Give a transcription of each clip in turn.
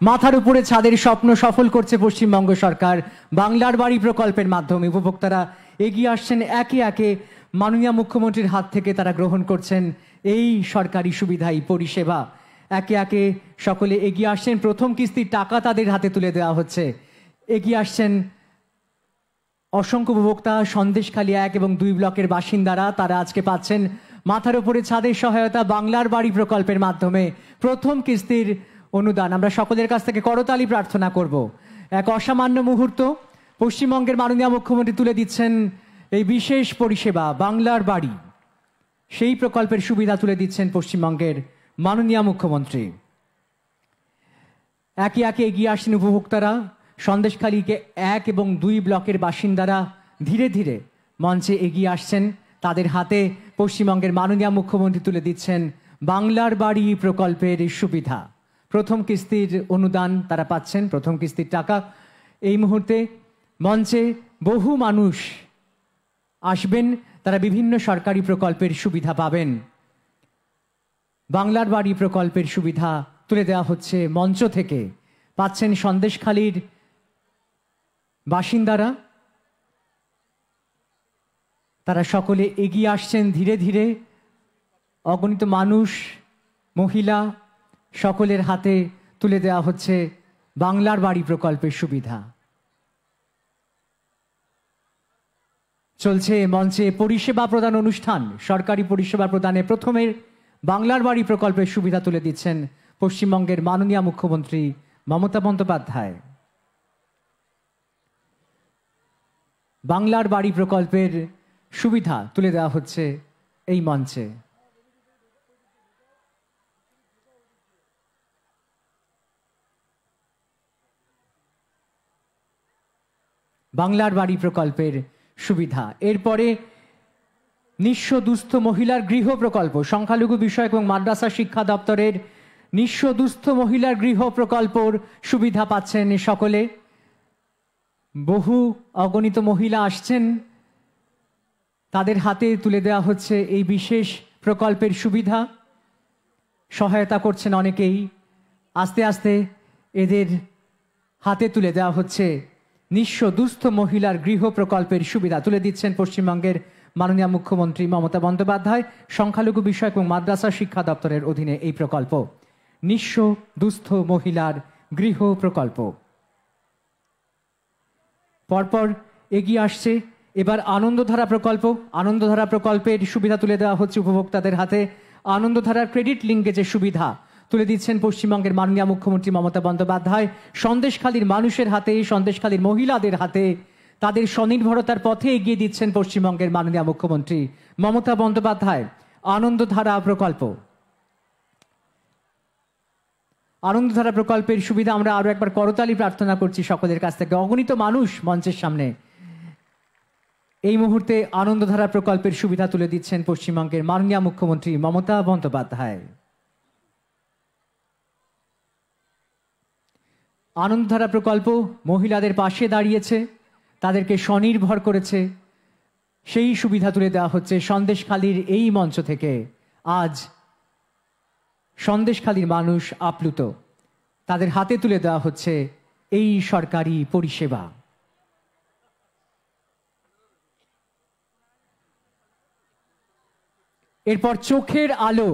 মাথার উপরে ছাদের স্বপ্ন সফল করছে পশ্চিমবঙ্গ সরকার। বাংলার বাড়ি প্রকল্পের মাধ্যমে উপভোক্তারা এগিয়ে আসছেন, একে একে মাননীয় মুখ্যমন্ত্রীর হাত থেকে তারা গ্রহণ করছেন এই সরকারি সুবিধাই পরিষেবা। একে একে সকলে এগিয়ে আসছেন, প্রথম কিস্তির টাকা তাদের হাতে তুলে দেওয়া হচ্ছে। এগিয়ে আসছেন অসংখ্য উপভোক্তা, সন্দেশখালী 1 এবং 2 ব্লকের বাসিন্দারা। তারা আজকে পাচ্ছেন মাথার উপরে ছাদের সহায়তা বাংলার বাড়ি প্রকল্পের মাধ্যমে প্রথম কিস্তির অনুদান। আমরা সকলের কাছ থেকে করতালি প্রার্থনা করব। এক অসামান্য মুহূর্ত, পশ্চিমবঙ্গের মাননীয় মুখ্যমন্ত্রী তুলে দিচ্ছেন এই বিশেষ পরিষেবা বাংলার বাড়ি, সেই প্রকল্পের সুবিধা তুলে দিচ্ছেন পশ্চিমবঙ্গের মাননীয় মুখ্যমন্ত্রী। একে একে এগিয়ে আসছেন উপভোক্তারা, সন্দেশখালীকে 1 এবং 2 ব্লকের বাসিন্দারা ধীরে ধীরে মঞ্চে এগিয়ে আসছেন। তাদের হাতে পশ্চিমবঙ্গের মাননীয় মুখ্যমন্ত্রী তুলে দিচ্ছেন বাংলার বাড়ি প্রকল্পের সুবিধা। প্রথম কিস্তির অনুদান তারা পাচ্ছেন, প্রথম কিস্তির টাকা। এই মুহূর্তে মঞ্চে বহু মানুষ আসবেন, তারা বিভিন্ন সরকারি প্রকল্পের সুবিধা পাবেন। বাংলার বাড়ি প্রকল্পের সুবিধা তুলে দেওয়া হচ্ছে মঞ্চ থেকে। পাচ্ছেন সন্দেশখালীর বাসিন্দারা, তারা সকলে এগিয়ে আসছেন ধীরে ধীরে। অগণিত মানুষ, মহিলা, সকলের হাতে তুলে দেওয়া হচ্ছে বাংলার বাড়ি প্রকল্পের সুবিধা। চলছে মঞ্চে পরিষেবা প্রদান অনুষ্ঠান। সরকারি পরিষেবা প্রদানে প্রথমের বাংলার বাড়ি প্রকল্পের সুবিধা তুলে দিচ্ছেন পশ্চিমবঙ্গের মাননীয় মুখ্যমন্ত্রী মমতা বন্দ্যোপাধ্যায়। বাংলার বাড়ি প্রকল্পের সুবিধা তুলে দেওয়া হচ্ছে এই মঞ্চে। বাংলার বাড়ি প্রকল্পের সুবিধা। এরপরে নিঃস্ব দুস্থ মহিলার গৃহ প্রকল্প, সংখ্যালঘু বিষয়ক এবং মাদ্রাসা শিক্ষা দপ্তরের নিঃস্ব দুস্থ মহিলার গৃহ প্রকল্পর সুবিধা পাচ্ছেন সকলে। বহু অগণিত মহিলা আসছেন, তাদের হাতে তুলে দেওয়া হচ্ছে এই বিশেষ প্রকল্পের সুবিধা। সহায়তা করছেন অনেকেই। আস্তে আস্তে এদের হাতে তুলে দেওয়া হচ্ছে নিঃস্ব দুস্থ মহিলার গৃহ প্রকল্পের সুবিধা। তুলে দিচ্ছেন পশ্চিমবঙ্গের মাননীয় মুখ্যমন্ত্রী মমতা বন্দ্যোপাধ্যায়। সংখ্যালঘু বিষয়ক এবং মাদ্রাসা শিক্ষা দপ্তরের অধীনে এই প্রকল্প, নিঃস্ব দুস্থ মহিলার গৃহ প্রকল্প। পরপর এগিয়ে আসছে এবার আনন্দধারা প্রকল্প। আনন্দধারা প্রকল্পের সুবিধা তুলে দেওয়া হচ্ছে উপভোক্তাদের হাতে। আনন্দধারার ক্রেডিট লিঙ্কেজের সুবিধা তুলে দিচ্ছেন পশ্চিমবঙ্গের মাননীয় মুখ্যমন্ত্রী মমতা বন্দ্যোপাধ্যায়। সন্দেশখালীর মানুষের হাতে, সন্দেশখালীর মহিলাদের হাতে তাদের স্বনির্ভরতার পথে এগিয়ে দিচ্ছেন পশ্চিমবঙ্গের মাননীয় মুখ্যমন্ত্রী মমতা বন্দ্যোপাধ্যায়। আনন্দধারা প্রকল্প, আনন্দধারা প্রকল্পের সুবিধা আমরা আরো একবার করতালি প্রার্থনা করছি সকলের কাছ থেকে। অগণিত মানুষ মঞ্চের সামনে। এই মুহূর্তে আনন্দধারা প্রকল্পের সুবিধা তুলে দিচ্ছেন পশ্চিমবঙ্গের মাননীয় মুখ্যমন্ত্রী মমতা বন্দ্যোপাধ্যায়। আনন্দধারা প্রকল্প মহিলাদের পাশে দাঁড়িয়েছে, তাদেরকে স্বনির্ভর করেছে, সেই সুবিধা তুলে দেওয়া হচ্ছে সন্দেশখালীর এই মঞ্চ থেকে। আজ সন্দেশখালীর মানুষ আপ্লুত, তাদের হাতে তুলে দেওয়া হচ্ছে এই সরকারি পরিষেবা। এরপর চোখের আলো,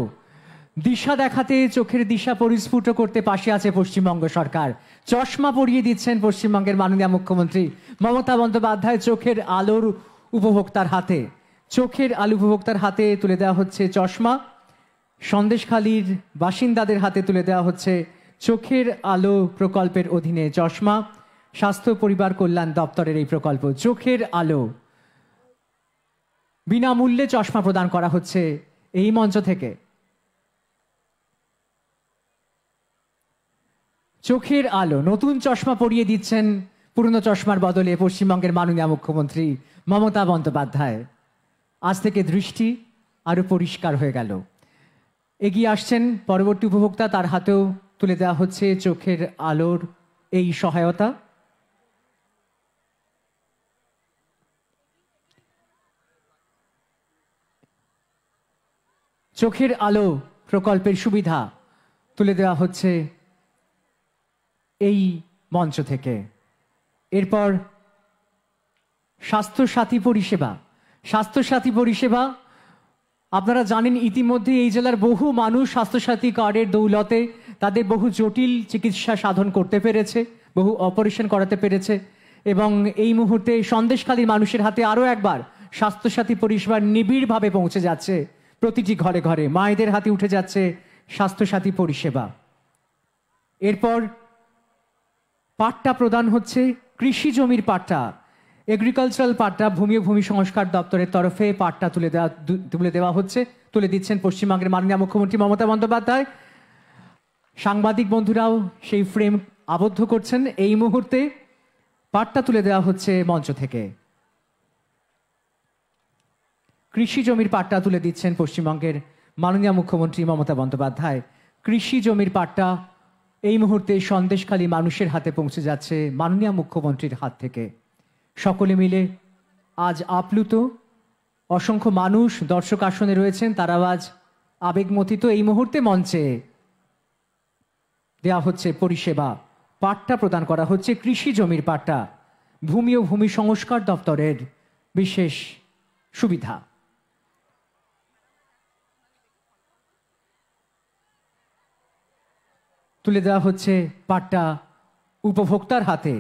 দিশা দেখাতে, চোখের দিশা পরিস্ফুট করতে পাশে আছে পশ্চিমবঙ্গ সরকার। চশমা পরিয়ে দিচ্ছেন পশ্চিমবঙ্গের মাননীয় মুখ্যমন্ত্রী মমতা বন্দ্যোপাধ্যায় চোখের আলোর উপভোক্তার হাতে। চোখের আলো উপভোক্তার হাতে তুলে দেওয়া হচ্ছে চশমা। সন্দেশখালীর বাসিন্দাদের হাতে তুলে দেওয়া হচ্ছে চোখের আলো প্রকল্পের অধীনে চশমা। স্বাস্থ্য পরিবার কল্যাণ দপ্তরের এই প্রকল্প চোখের আলো। বিনামূল্যে চশমা প্রদান করা হচ্ছে এই মঞ্চ থেকে। চোখের আলো, নতুন চশমা পরিয়ে দিচ্ছেন পুরনো চশমার বদলে পশ্চিমবঙ্গের মাননীয় মুখ্যমন্ত্রী মমতা বন্দ্যোপাধ্যায়। আজ থেকে দৃষ্টি আরো পরিষ্কার হয়ে গেল। এগিয়ে আসছেন পরবর্তী উপভোক্তা, তার হাতেও তুলে দেওয়া হচ্ছে চোখের আলোর এই সহায়তা। চোখের আলো প্রকল্পের সুবিধা তুলে দেওয়া হচ্ছে এই মঞ্চ থেকে। এরপর স্বাস্থ্যসাথী পরিষেবা। স্বাস্থ্যসাথী পরিষেবা আপনারা জানেন ইতিমধ্যে এই জেলার বহু মানুষ স্বাস্থ্যসাথী কার্ডের দৌলতে তাদের বহু জটিল চিকিৎসা সাধন করতে পেরেছে, বহু অপারেশন করাতে পেরেছে এবং এই মুহূর্তে সন্দেশখালীর মানুষের হাতে আরও একবার স্বাস্থ্যসাথী পরিষেবা নিবিড়ভাবে পৌঁছে যাচ্ছে। প্রতিটি ঘরে ঘরে মায়েদের হাতে উঠে যাচ্ছে স্বাস্থ্যসাথী পরিষেবা। এরপর পাট্টা প্রদান হচ্ছে, কৃষি জমির পাট্টা, এগ্রিকালচারাল পাট্টা ভূমি ও ভূমি সংস্কার দপ্তরের তরফে পাট্টা তুলে দেওয়া হচ্ছে, তুলে দিচ্ছেন পশ্চিমবঙ্গের মাননীয় মুখ্যমন্ত্রী মমতা বন্দ্যোপাধ্যায়। সাংবাদিক বন্ধুরাও সেই ফ্রেম আবদ্ধ করছেন। এই মুহূর্তে পাট্টা তুলে দেওয়া হচ্ছে মঞ্চ থেকে। কৃষি জমির পাট্টা তুলে দিচ্ছেন পশ্চিমবঙ্গের মাননীয় মুখ্যমন্ত্রী মমতা বন্দ্যোপাধ্যায়। কৃষি জমির পাট্টা এই মুহূর্তে সন্দেশখালী মানুষের হাতে পৌঁছে যাচ্ছে মাননীয় মুখ্যমন্ত্রীর হাত থেকে। সকলে মিলে আজ আপ্লুত, অসংখ্য মানুষ দর্শক আসনে রয়েছেন, তারা আজ আবেগমথিত। এই মুহূর্তে মঞ্চে দেওয়া হচ্ছে পরিষেবা, পাট্টা প্রদান করা হচ্ছে, কৃষি জমির পাট্টা, ভূমি ও ভূমি সংস্কার দপ্তরের বিশেষ সুবিধা। তুলে দেওয়া হচ্ছে পাট্টা উপভোক্তার হাতে।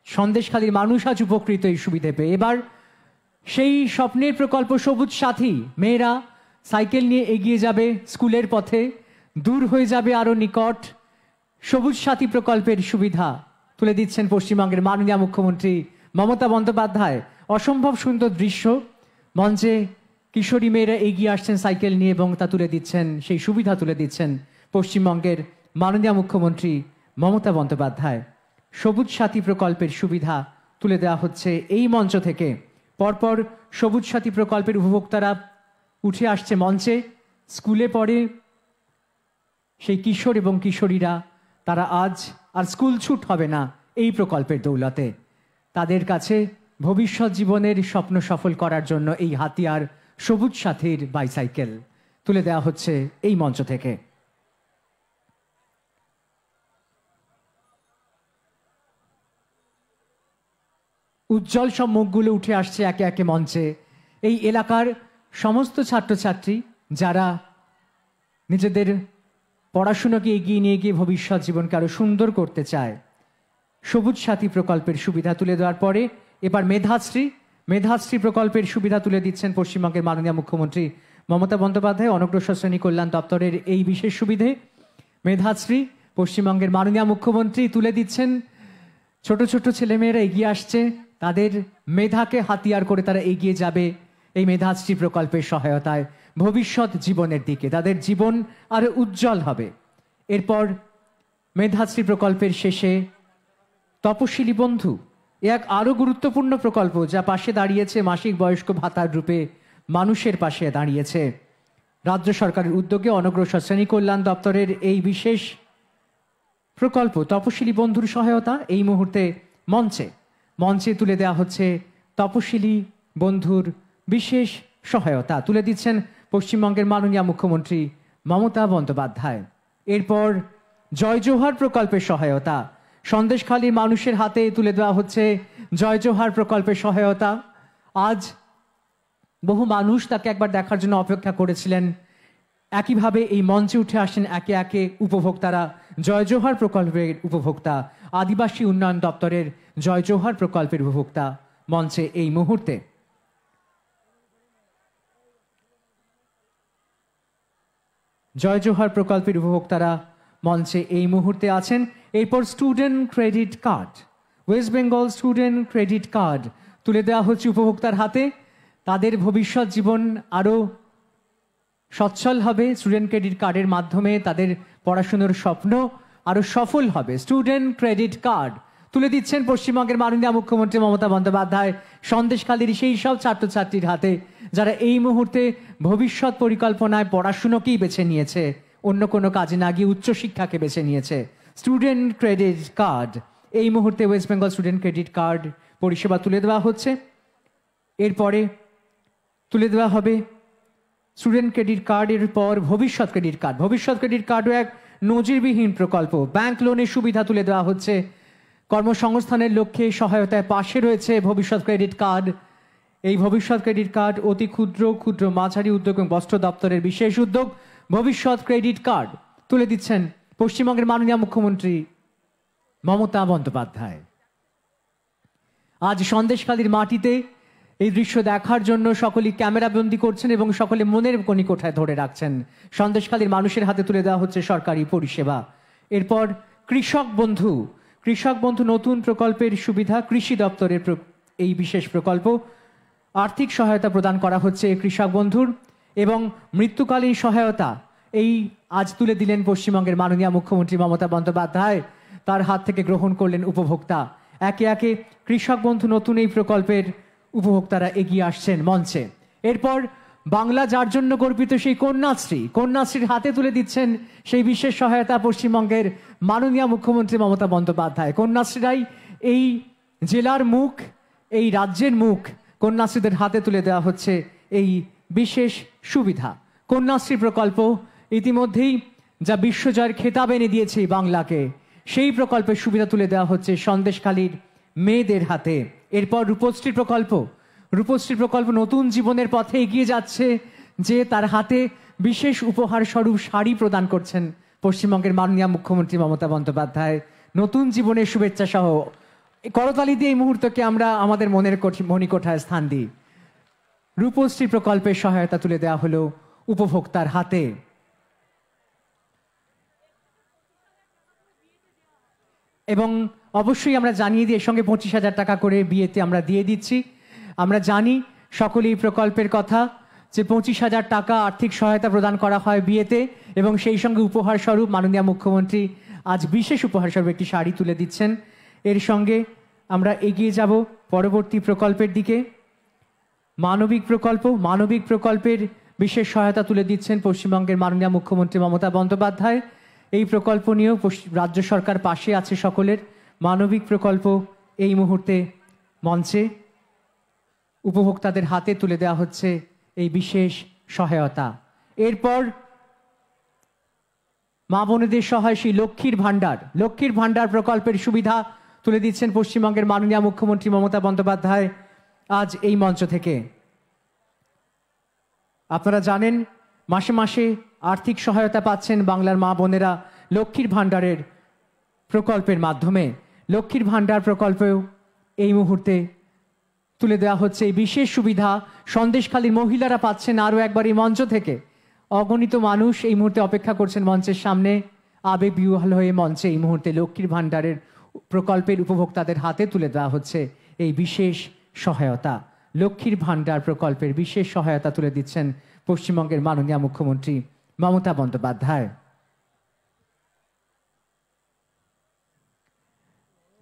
সন্দেশখালীর মানুষ আজ উপকৃত এই সুবিধে পেয়ে। এবার সেই স্বপ্নের প্রকল্প সবুজ সাথী, মেয়েরা সাইকেল নিয়ে এগিয়ে যাবে স্কুলের পথে, দূর হয়ে যাবে আরো নিকট। সবুজ সাথী প্রকল্পের সুবিধা তুলে দিচ্ছেন পশ্চিমবঙ্গের মাননীয় মুখ্যমন্ত্রী মমতা বন্দ্যোপাধ্যায়। অসম্ভব সুন্দর দৃশ্য, মঞ্চে কিশোরী মেয়েরা এগিয়ে আসছেন সাইকেল নিয়ে এবং তা তুলে দিচ্ছেন, সেই সুবিধা তুলে দিচ্ছেন পশ্চিমবঙ্গের মাননীয় মুখ্যমন্ত্রী মমতা বন্দ্যোপাধ্যায়। সবুজ সাথী প্রকল্পের সুবিধা তুলে দেওয়া হচ্ছে এই মঞ্চ থেকে। পরপর সবুজ সাথী প্রকল্পের উপভোক্তারা উঠে আসছে মঞ্চে। স্কুলে পড়ে সেই কিশোর এবং কিশোরীরা, তারা আজ আর স্কুল ছুট হবে না এই প্রকল্পের দৌলতে। তাদের কাছে ভবিষ্যৎ জীবনের স্বপ্ন সফল করার জন্য এই হাতিয়ার সবুজ সাথীর বাইসাইকেল তুলে দেওয়া হচ্ছে এই মঞ্চ থেকে। উজ্জ্বল সব মুখগুলো উঠে আসছে একে একে মঞ্চে। এই এলাকার সমস্ত ছাত্রছাত্রী যারা নিজেদের পড়াশুনোকে এগিয়ে নিয়ে গিয়ে ভবিষ্যৎ জীবনকে আরো সুন্দর করতে চায়। সবুজ সাথী প্রকল্পের সুবিধা তুলে দেওয়ার পরে এবার মেধাশ্রী প্রকল্পের সুবিধা তুলে দিচ্ছেন পশ্চিমবঙ্গের মাননীয় মুখ্যমন্ত্রী মমতা বন্দ্যোপাধ্যায়। অনগ্রসর শ্রেণী কল্যাণ দপ্তরের এই বিশেষ সুবিধে মেধাশ্রী পশ্চিমবঙ্গের মাননীয় মুখ্যমন্ত্রী তুলে দিচ্ছেন। ছোট ছোট ছেলেমেয়েরা এগিয়ে আসছে, তাদের মেধাকে হাতিয়ার করে তারা এগিয়ে যাবে এই মেধাশ্রী প্রকল্পের সহায়তায় ভবিষ্যৎ জীবনের দিকে, তাদের জীবন আরো উজ্জ্বল হবে। এরপর মেধাশ্রী প্রকল্পের শেষে তপশিলি বন্ধু, এক আরো গুরুত্বপূর্ণ প্রকল্প যা পাশে দাঁড়িয়েছে মাসিক বয়স্ক ভাতার রূপে মানুষের পাশে দাঁড়িয়েছে। রাজ্য সরকারের উদ্যোগে অনগ্রসর শ্রেণী কল্যাণ দপ্তরের এই বিশেষ প্রকল্প তপশিলি বন্ধুর সহায়তা এই মুহূর্তে মঞ্চে তুলে দেওয়া হচ্ছে তপশিলি বন্ধুর বিশেষ সহায়তা তুলে দিচ্ছেন পশ্চিমবঙ্গের মাননীয় মুখ্যমন্ত্রী মমতা বন্দ্যোপাধ্যায়। এরপর জয় জোহার প্রকল্পের সহায়তা সন্দেশখালীর মানুষের হাতে তুলে দেওয়া হচ্ছে জয় জোহার প্রকল্পের সহায়তা। আজ বহু মানুষ তাকে একবার দেখার জন্য অপেক্ষা করেছিলেন। একইভাবে এই মঞ্চে উঠে আসেন একে একে উপভোক্তারা, জয় জোহার প্রকল্পের উপভোক্তা, আদিবাসী উন্নয়ন দপ্তরের জয় জোহার প্রকল্পের উপভোক্তা মঞ্চে এই মুহূর্তে। জয় জোহার প্রকল্পের উপভোক্তারা মঞ্চে এই মুহূর্তে আছেন। এরপর student credit card, West Bengal student credit card তুলে দেওয়া হচ্ছে উপভোক্তার হাতে। তাদের ভবিষ্যৎ জীবন আরো সচ্ছল হবে স্টুডেন্ট ক্রেডিট কার্ডের মাধ্যমে, তাদের পড়াশোনার স্বপ্ন আরো সফল হবে। স্টুডেন্ট ক্রেডিট কার্ড তুলে দিচ্ছেন পশ্চিমবঙ্গের মাননীয় মুখ্যমন্ত্রী মমতা বন্দ্যোপাধ্যায় সন্দেশখালীর সেই সব ছাত্রছাত্রীর হাতে যারা এই মুহূর্তে ভবিষ্যৎ পরিকল্পনায় পড়াশুনোকেই বেছে নিয়েছে, অন্য কোনো কাজে না গিয়ে উচ্চশিক্ষাকে বেছে নিয়েছে। স্টুডেন্ট ক্রেডিট কার্ড এই মুহূর্তে West Bengal student credit card পরিষেবা তুলে দেওয়া হচ্ছে। এরপরে তুলে দেওয়া হবে স্টুডেন্ট ক্রেডিট কার্ডের পর ভবিষ্যৎ ক্রেডিট কার্ড। ভবিষ্যৎ ক্রেডিট কার্ডও এক নজিরবিহীন প্রকল্প। ব্যাংক লোনের সুবিধা তুলে দেওয়া হচ্ছে। কর্মসংস্থানের লক্ষ্যে সহায়তায় পাশে রয়েছে ভবিষ্যৎ ক্রেডিট কার্ড। এই ভবিষ্যৎ ক্রেডিট কার্ড অতি ক্ষুদ্র মাঝারি উদ্যোগ এবং বস্ত্র দপ্তরের বিশেষ উদ্যোগ ভবিষ্যৎ ক্রেডিট কার্ড তুলে দিচ্ছেন পশ্চিমবঙ্গের মাননীয় মুখ্যমন্ত্রী মমতা বন্দ্যোপাধ্যায়। আজ সন্দেশখালীর মাটিতে এই দৃশ্য দেখার জন্য সকলেই ক্যামেরাবন্দি করছেন এবং সকলে মনের কণিকোঠায় ধরে রাখছেন। সন্দেশখালীর মানুষের হাতে তুলে দেওয়া হচ্ছে সরকারি পরিষেবা। এরপর কৃষক বন্ধু নতুন প্রকল্পের সুবিধা, কৃষি দপ্তরের এই বিশেষ প্রকল্প। আর্থিক সহায়তা প্রদান করা হচ্ছে কৃষক বন্ধুর এবং মৃত্যুকালীন সহায়তা এই আজ তুলে দিলেন পশ্চিমবঙ্গের মাননীয় মুখ্যমন্ত্রী মমতা বন্দ্যোপাধ্যায়। তার হাত থেকে গ্রহণ করলেন উপভোক্তা। একে একে কৃষক বন্ধু নতুন এই প্রকল্পের উপভোক্তারা এগিয়ে আসছেন মঞ্চে। এরপর বাংলা যার জন্য গর্বিত সেই কন্যাশ্রীর হাতে তুলে দিচ্ছেন সেই বিশেষ সহায়তা পশ্চিমবঙ্গের মাননীয় মুখ্যমন্ত্রী মমতা বন্দ্যোপাধ্যায়। কন্যাশ্রীরাই এই জেলার মুখ, এই রাজ্যের মুখ। কন্যাশ্রীদের হাতে তুলে দেওয়া হচ্ছে এই বিশেষ সুবিধা। কন্যাশ্রী প্রকল্প ইতিমধ্যেই যা বিশ্বজয়ের খেতাব এনে দিয়েছে বাংলাকে, সেই প্রকল্পের সুবিধা তুলে দেওয়া হচ্ছে সন্দেশখালীর মেয়েদের হাতে। এরপর রূপশ্রী প্রকল্প নতুন জীবনের পথে এগিয়ে যাচ্ছে, যে তার হাতে বিশেষ উপহার স্বরূপ শাড়ি প্রদান করছেন পশ্চিমবঙ্গের মাননীয় মুখ্যমন্ত্রী মমতা বন্দ্যোপাধ্যায়। নতুন জীবনের শুভেচ্ছা সহ করতালি দিয়ে এই মুহূর্তকে আমরা আমাদের মনের মণিকোঠায় স্থান দিই। রূপশ্রী প্রকল্পের সহায়তা তুলে দেওয়া হলো উপভোক্তার হাতে। এবং অবশ্যই আমরা জানিয়ে দিই, এর সঙ্গে 25,000 টাকা করে বিয়েতে আমরা দিয়ে দিচ্ছি। আমরা জানি সকলেই প্রকল্পের কথা, যে 25,000 টাকা আর্থিক সহায়তা প্রদান করা হয় বিয়েতে এবং সেই সঙ্গে উপহার স্বরূপ মাননীয় মুখ্যমন্ত্রী আজ বিশেষ উপহার স্বরূপ একটি শাড়ি তুলে দিচ্ছেন। এর সঙ্গে আমরা এগিয়ে যাব পরবর্তী প্রকল্পের দিকে। মানবিক প্রকল্পের বিশেষ সহায়তা তুলে দিচ্ছেন পশ্চিমবঙ্গের মাননীয় মুখ্যমন্ত্রী মমতা বন্দ্যোপাধ্যায়। এই প্রকল্প নিয়েও রাজ্য সরকার পাশে আছে সকলের। মানবিক প্রকল্প এই মুহূর্তে মঞ্চে উপভোক্তাদের হাতে তুলে দেওয়া হচ্ছে এই বিশেষ সহায়তা। এরপর মা বোনেদের সহায় সেই লক্ষ্মীর ভাণ্ডার প্রকল্পের সুবিধা তুলে দিচ্ছেন পশ্চিমবঙ্গের মাননীয় মুখ্যমন্ত্রী মমতা বন্দ্যোপাধ্যায় আজ এই মঞ্চ থেকে। আপনারা জানেন মাসে মাসে আর্থিক সহায়তা পাচ্ছেন বাংলার মা বোনেরা লক্ষ্মীর ভাণ্ডারের প্রকল্পের মাধ্যমে। লক্ষ্মীর ভাণ্ডার প্রকল্পেও এই মুহূর্তে তুলে দেওয়া হচ্ছে এই বিশেষ সুবিধা। সন্দেশখালীর মহিলারা পাচ্ছেন আরও একবার এই মঞ্চ থেকে। অগণিত মানুষ এই মুহূর্তে অপেক্ষা করছেন মঞ্চের সামনে, আবেগবিহ্বল হয়ে মঞ্চে এই মুহূর্তে লক্ষ্মীর ভাণ্ডারের প্রকল্পের উপভোক্তাদের হাতে তুলে দেওয়া হচ্ছে এই বিশেষ সহায়তা। লক্ষ্মীর ভাণ্ডার প্রকল্পের বিশেষ সহায়তা তুলে দিচ্ছেন পশ্চিমবঙ্গের মাননীয় মুখ্যমন্ত্রী মমতা বন্দ্যোপাধ্যায়।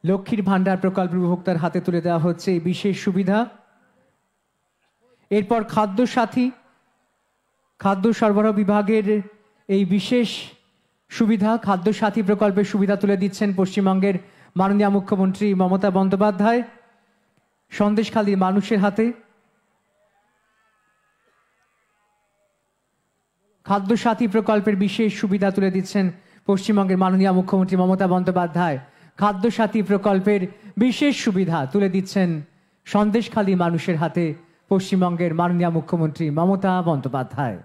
লক্ষ্মীর ভাণ্ডার প্রকল্পের উপভোক্তার হাতে তুলে দেওয়া হচ্ছে এই বিশেষ সুবিধা। এরপর খাদ্য সরবরাহ বিভাগের এই বিশেষ সুবিধা, খাদ্য সাথী প্রকল্পের সুবিধা তুলে দিচ্ছেন পশ্চিমবঙ্গের মাননীয় মুখ্যমন্ত্রী মমতা বন্দ্যোপাধ্যায় সন্দেশখালীর মানুষের হাতে। খাদ্য সাথী প্রকল্পের বিশেষ সুবিধা তুলে দিচ্ছেন পশ্চিমবঙ্গের মাননীয় মুখ্যমন্ত্রী মমতা বন্দ্যোপাধ্যায়। খাদ্য সাথী প্রকল্পের বিশেষ সুবিধা তুলে দিচ্ছেন সন্দেশখালী মানুষের হাতে পশ্চিমবঙ্গের মাননীয় মুখ্যমন্ত্রী মমতা বন্দ্যোপাধ্যায়।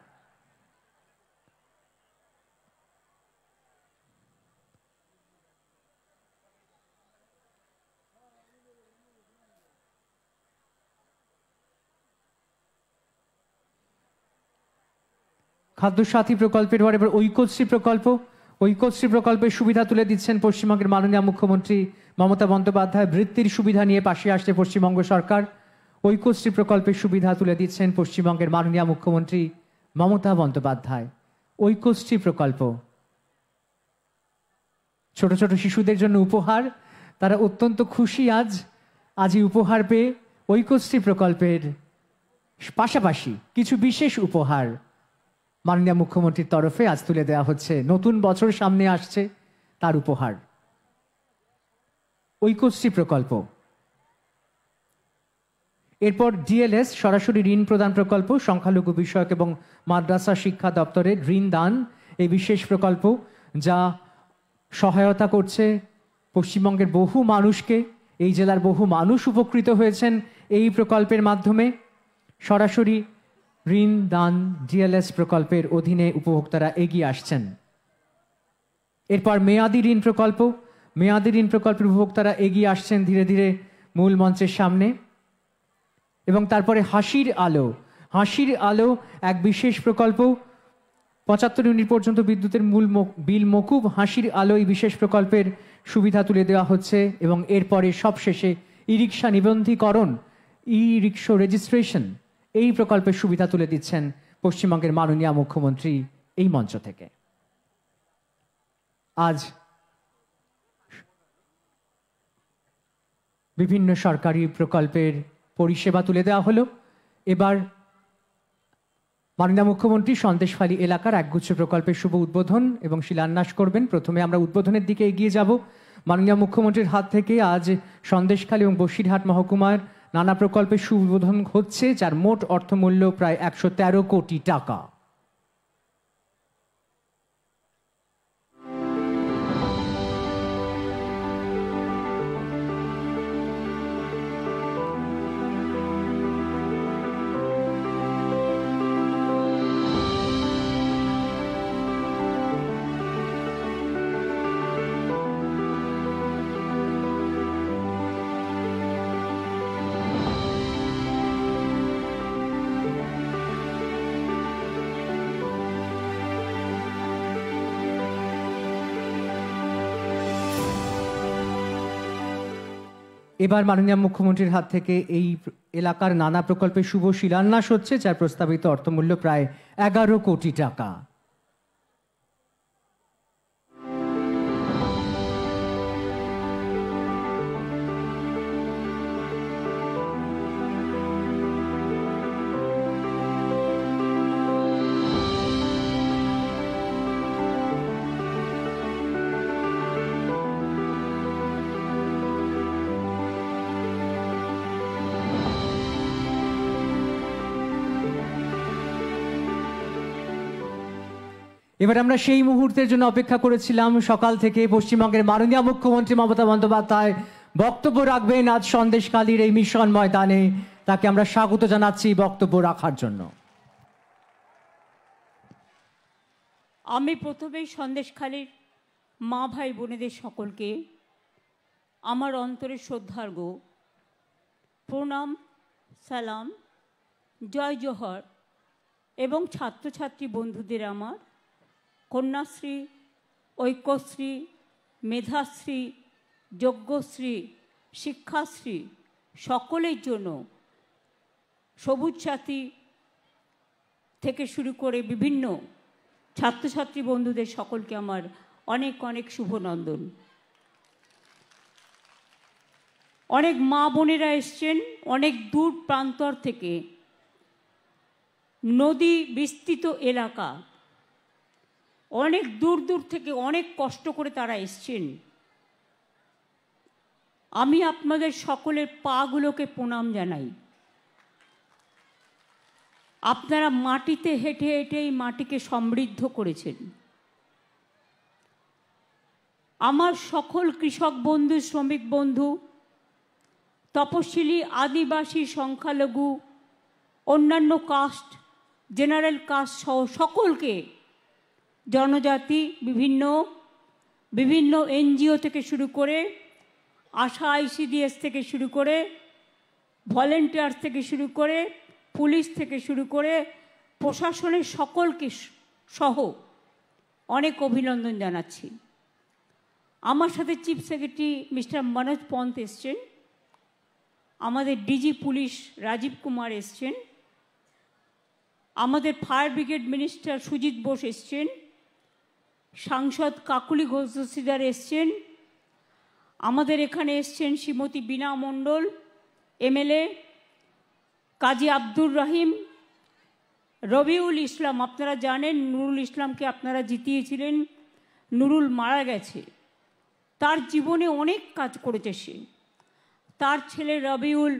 খাদ্য সাথী প্রকল্পের পর এবার ঐক্যশ্রী প্রকল্পের সুবিধা তুলে দিচ্ছেন পশ্চিমবঙ্গের মাননীয় মুখ্যমন্ত্রী মমতা বন্দ্যোপাধ্যায়। বৃত্তির সুবিধা নিয়ে পাশে আসছে পশ্চিমবঙ্গ সরকার। ঐক্যশ্রী প্রকল্পের সুবিধা তুলে দিচ্ছেন পশ্চিমবঙ্গের মাননীয় মুখ্যমন্ত্রী মমতা বন্দ্যোপাধ্যায়। ঐক্যশ্রী প্রকল্প ছোট ছোট শিশুদের জন্য উপহার, তারা অত্যন্ত খুশি আজ এই উপহার পেয়ে। ঐক্যশ্রী প্রকল্পের পাশাপাশি কিছু বিশেষ উপহার মাননীয় মুখ্যমন্ত্রীর তরফে আজ তুলে দেওয়া হচ্ছে। নতুন বছর সামনে আসছে, তার উপহার ঐক্যশ্রী প্রকল্প। এরপর ডিএলএস সরাসরি ঋণ প্রদান প্রকল্প, সংখ্যালঘু বিষয়ক এবং মাদ্রাসা শিক্ষা দপ্তরের ঋণ দান এই বিশেষ প্রকল্প। যা সহায়তা করছে পশ্চিমবঙ্গের বহু মানুষকে। এই জেলার বহু মানুষ উপকৃত হয়েছেন এই প্রকল্পের মাধ্যমে। সরাসরি ঋণ দান ডিএলএস প্রকল্পের অধীনে উপভোক্তারা এগিয়ে আসছেন। এরপর মেয়াদি ঋণ প্রকল্প। মেয়াদি ঋণ প্রকল্পের উপভোক্তারা এগিয়ে আসছেন ধীরে ধীরে মূল মঞ্চের সামনে। এবং তারপরে হাসির আলো। হাসির আলো এক বিশেষ প্রকল্প। 75 ইউনিট পর্যন্ত বিদ্যুতের মূল বিল মকুব। হাসির আলো এই বিশেষ প্রকল্পের সুবিধা তুলে দেওয়া হচ্ছে। এবং এরপরে সবশেষে ই রিক্সা নিবন্ধীকরণ, ই রিক্সা রেজিস্ট্রেশন, এই প্রকল্পের সুবিধা তুলে দিচ্ছেন পশ্চিমবঙ্গের মাননীয় মুখ্যমন্ত্রী এই মঞ্চ থেকে। আজ বিভিন্ন সরকারি প্রকল্পের পরিষেবা তুলে দেওয়া হলো। এবার মাননীয় মুখ্যমন্ত্রী সন্দেশখালী এলাকার একগুচ্ছ প্রকল্পের শুভ উদ্বোধন এবং শিলান্যাস করবেন। প্রথমে আমরা উদ্বোধনের দিকে এগিয়ে যাব। মাননীয় মুখ্যমন্ত্রীর হাত থেকে আজ সন্দেশখালী এবং বসিরহাট মহকুমার নানা প্রকল্পের শুভ উদ্বোধন হচ্ছে, যার মোট অর্থমূল্য প্রায় 113 কোটি টাকা। এবার মাননীয় মুখ্যমন্ত্রীর হাত থেকে এই এলাকার নানা প্রকল্পের শুভ শিলান্যাস হচ্ছে, যার প্রস্তাবিত অর্থমূল্য প্রায় 11 কোটি টাকা। এবার আমরা সেই মুহূর্তের জন্য অপেক্ষা করেছিলাম। সকাল থেকে পশ্চিমবঙ্গের মাননীয় মুখ্যমন্ত্রী মমতা বন্দ্যোপাধ্যায় বক্তব্য রাখবেন আজ সন্দেশখালীর এই মিশন ময়দানে। তাকে আমরা স্বাগত জানাচ্ছি বক্তব্য রাখার জন্য। আমি প্রথমেই সন্দেশখালীর মা ভাই বোনেদের সকলকে আমার অন্তরের শ্রদ্ধার্ঘ প্রণাম, সালাম, জয় জোহর এবং ছাত্রছাত্রী বন্ধুদের আমার কন্যাশ্রী, ঐক্যশ্রী, মেধাশ্রী, যজ্ঞশ্রী, শিক্ষাশ্রী সকলের জন্য, সবুজ সাথী থেকে শুরু করে বিভিন্ন ছাত্রছাত্রী বন্ধুদের সকলকে আমার অনেক অনেক শুভনন্দন। অনেক মা বোনেরা এসছেন অনেক দূর প্রান্তর থেকে, নদী বিস্তৃত এলাকা, অনেক দূর দূর থেকে অনেক কষ্ট করে তারা এসছেন। আমি আপনাদের সকলের পাগুলোকে প্রণাম জানাই। আপনারা মাটিতে হেঁটে হেঁটে এই মাটিকে সমৃদ্ধ করেছেন। আমার সকল কৃষক বন্ধু, শ্রমিক বন্ধু, তপশিলি, আদিবাসী, সংখ্যালঘু, অন্যান্য কাস্ট, জেনারেল কাস্ট সহ সকলকে, জনজাতি, বিভিন্ন এনজিও থেকে শুরু করে, আশা আইসিডিএস থেকে শুরু করে, ভলেন্টিয়ার্স থেকে শুরু করে, পুলিশ থেকে শুরু করে, প্রশাসনের সকলকে সহ অনেক অভিনন্দন জানাচ্ছি। আমার সাথে chief secretary mister Manoj Pant এসছেন, আমাদের ডিজি পুলিশ রাজীব কুমার এসছেন, আমাদের fire brigade minister Sujit Bose এসছেন, সাংসদ কাকুলি ঘোষ দস্তিদার এসছেন, আমাদের এখানে এসছেন শ্রীমতী বীণা মণ্ডল এমএলএ, কাজী আব্দুর রহিম, রবিউল ইসলাম। আপনারা জানেন নুরুল ইসলামকে আপনারা জিতিয়েছিলেন, নুরুল মারা গেছে, তার জীবনে অনেক কাজ করেছে সে। তার ছেলে রবিউল,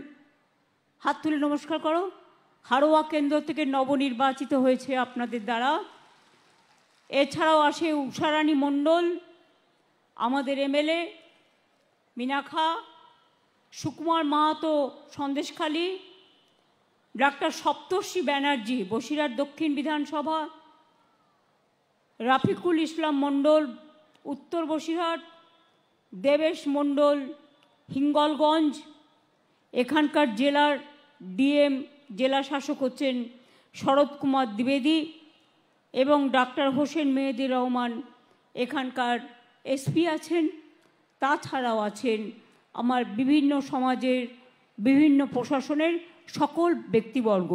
হাত তুলে নমস্কার করো, হারোয়া কেন্দ্র থেকে নবনির্বাচিত হয়েছে আপনাদের দ্বারা। এছাড়াও আসে উষারানী মণ্ডল, আমাদের এমএলএ মিনাখা, সুকুমার মাহাতো সন্দেশখালী, ডাক্তার সপ্তর্ষি ব্যানার্জি বসিরহাট দক্ষিণ বিধানসভা, রাফিকুল ইসলাম মণ্ডল উত্তর বসিরহাট, দেবেশ মণ্ডল হিঙ্গলগঞ্জ, এখানকার জেলার ডিএম জেলা শাসক হচ্ছেন শরৎ কুমার দ্বিবেদী এবং ডাক্তার হোসেন মেহেদি রহমান এখানকার এসপি আছেন। তাছাড়াও আছেন আমার বিভিন্ন সমাজের বিভিন্ন প্রশাসনের সকল ব্যক্তিবর্গ।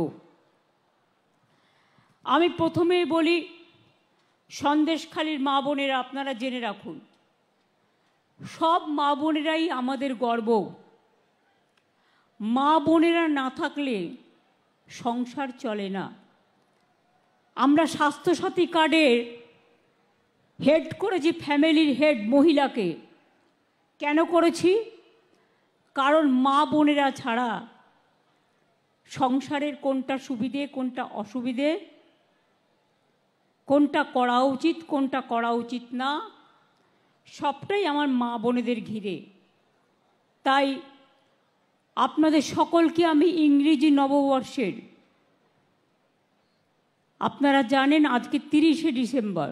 আমি প্রথমে বলি, সন্দেশখালীর মা বোনেরা আপনারা জেনে রাখুন, সব মা বোনেরাই আমাদের গর্ব। মা বোনেরা না থাকলে সংসার চলে না। আমরা স্বাস্থ্যসাথী কার্ডের হেড করেছি ফ্যামিলির হেড মহিলাকে। কেন করেছি? কারণ মা বোনেরা ছাড়া সংসারের কোনটা সুবিধে কোনটা অসুবিধে, কোনটা করা উচিত কোনটা করা উচিত না, সবটাই আমার মা বোনেদের ঘিরে। তাই আপনাদের সকলকে আমি ইংরেজি নববর্ষের, আপনারা জানেন আজকে 30শে ডিসেম্বর,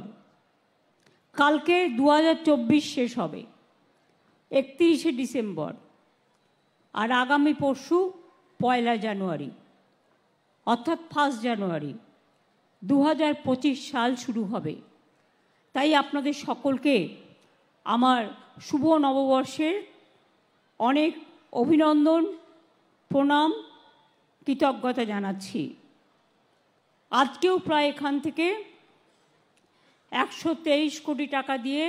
কালকে 2024 শেষ হবে 31শে ডিসেম্বর, আর আগামী পরশু 1 জানুয়ারি অর্থাৎ 1 জানুয়ারি 2025 সাল শুরু হবে। তাই আপনাদের সকলকে আমার শুভ নববর্ষের অনেক অভিনন্দন, প্রণাম, কৃতজ্ঞতা জানাচ্ছি। আজকেও প্রায় এখান থেকে 123 কোটি টাকা দিয়ে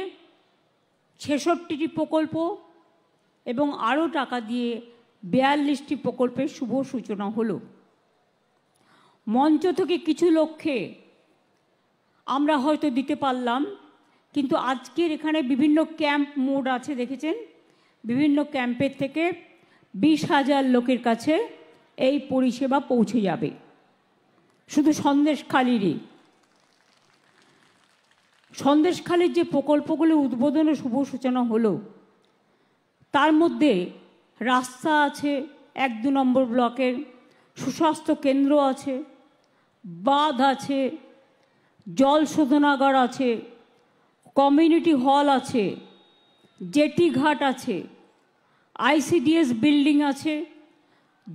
66টি প্রকল্প এবং আরও টাকা দিয়ে 42টি প্রকল্পের শুভ সূচনা হলো। মঞ্চ থেকে কিছু লক্ষ্যে আমরা হয়তো দিতে পারলাম, কিন্তু আজকের এখানে বিভিন্ন ক্যাম্প মোড আছে, দেখেছেন, বিভিন্ন ক্যাম্পের থেকে 20,000 লোকের কাছে এই পরিষেবা পৌঁছে যাবে। শুধু সন্দেশখালীরই, সন্দেশখালীর যে প্রকল্পগুলি উদ্বোধন ও শুভ সূচনা হলো, তার মধ্যে রাস্তা আছে 1-2 নম্বর ব্লকের, সুস্বাস্থ্য কেন্দ্র আছে, বাঁধ আছে, জল শোধনাগার আছে, কমিউনিটি হল আছে, জেটি ঘাট আছে, আইসিডিএস বিল্ডিং আছে,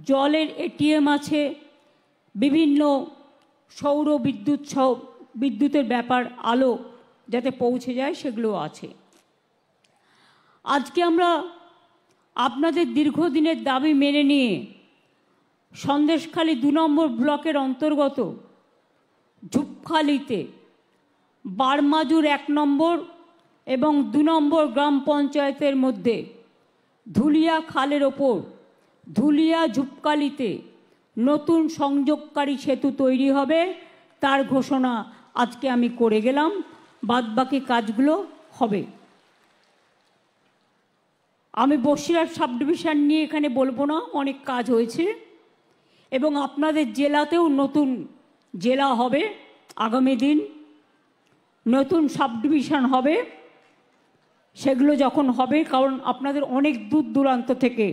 জলের এটিএম আছে, বিভিন্ন সৌর বিদ্যুতের ব্যাপার, আলো যাতে পৌঁছে যায় সেগুলো আছে। আজকে আমরা আপনাদের দীর্ঘদিনের দাবি মেনে নিয়ে সন্দেশখালী 2 নম্বর ব্লকের অন্তর্গত ঝুপখালিতে বারমাজুর 1 নম্বর এবং 2 নম্বর গ্রাম পঞ্চায়েতের মধ্যে ধুলিয়া খালের ওপর ধুলিয়া ঝুপখালিতে নতুন সংযোগকারী সেতু তৈরি হবে, তার ঘোষণা আজকে আমি করে গেলাম। বাদবাকি কাজগুলো হবে। আমি বসিরহাট সাব ডিভিশন নিয়ে এখানে বলবো না, অনেক কাজ হয়েছে এবং আপনাদের জেলাতেও নতুন জেলা হবে, আগামী দিন নতুন সাব ডিভিশন হবে। সেগুলো যখন হবে, কারণ আপনাদের অনেক দূর দূরান্ত থেকে,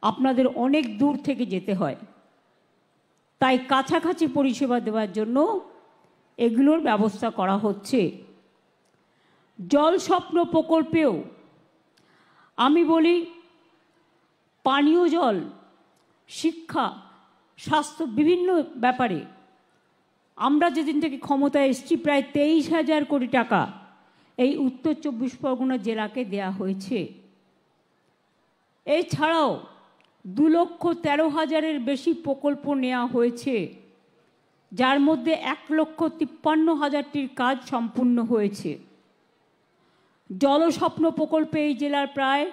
আপনাদের অনেক দূর থেকে যেতে হয়, তাই কাছাকাছি পরিষেবা দেওয়ার জন্য এগুলোর ব্যবস্থা করা হচ্ছে। জল স্বপ্ন প্রকল্পেও আমি বলি, পানীয় জল, শিক্ষা, স্বাস্থ্য, বিভিন্ন ব্যাপারে আমরা যেদিন থেকে ক্ষমতায় এসেছি প্রায় 23,000 কোটি টাকা এই উত্তর 24 পরগনা জেলাকে দেয়া হয়েছে। এছাড়াও 2,13,000-এর বেশি প্রকল্প নেওয়া হয়েছে, যার মধ্যে 1,53,000-টির কাজ সম্পূর্ণ হয়েছে। জলস্বপ্ন প্রকল্পে এই জেলার প্রায়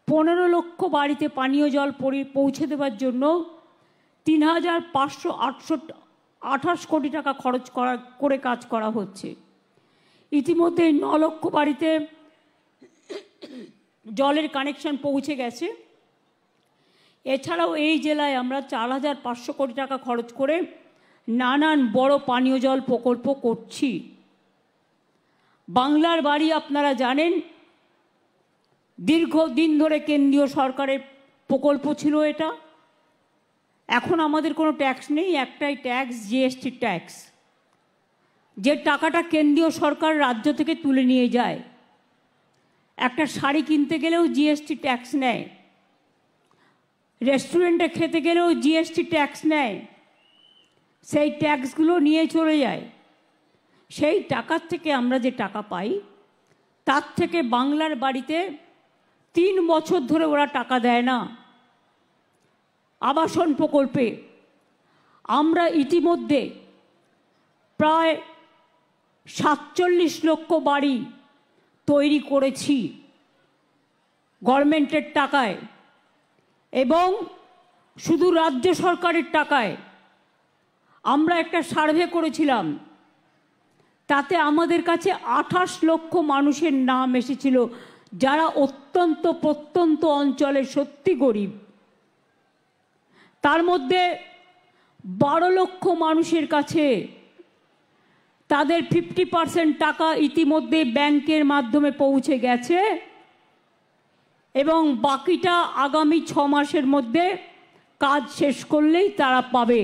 15 লক্ষ বাড়িতে পানীয় জল পৌঁছে দেওয়ার জন্য 3,528 কোটি টাকা খরচ করে কাজ করা হচ্ছে। ইতিমধ্যে 9 লক্ষ বাড়িতে জলের কানেকশন পৌঁছে গেছে। এছাড়াও এই জেলায় আমরা 4,500 কোটি টাকা খরচ করে নানান বড় পানীয় জল প্রকল্প করছি। বাংলার বাড়ি আপনারা জানেন দীর্ঘদিন ধরে কেন্দ্রীয় সরকারের প্রকল্প ছিল এটা। এখন আমাদের কোনো ট্যাক্স নেই, একটাই ট্যাক্স, জিএসটি ট্যাক্স, যে টাকাটা কেন্দ্রীয় সরকার রাজ্য থেকে তুলে নিয়ে যায়। একটা শাড়ি কিনতে গেলেও জিএসটি ট্যাক্স নেয়, রেস্টুরেন্টে খেতে গেলেও জিএসটি ট্যাক্স নেয়। সেই ট্যাক্সগুলো নিয়ে চলে যায়। সেই টাকার থেকে আমরা যে টাকা পাই তার থেকে বাংলার বাড়িতে 3 বছর ধরে ওরা টাকা দেয় না। আবাসন প্রকল্পে আমরা ইতিমধ্যে প্রায় 47 লক্ষ বাড়ি তৈরি করেছি গভর্নমেন্টের টাকায়, এবং শুধু রাজ্য সরকারের টাকায়। আমরা একটা সার্ভে করেছিলাম, তাতে আমাদের কাছে 28 লক্ষ মানুষের নাম এসেছিল যারা অত্যন্ত প্রত্যন্ত অঞ্চলে সত্যি গরিব। তার মধ্যে 12 লক্ষ মানুষের কাছে তাদের 50% টাকা ইতিমধ্যে ব্যাংকের মাধ্যমে পৌঁছে গেছে, এবং বাকিটা আগামী 6 মাসের মধ্যে কাজ শেষ করলেই তারা পাবে।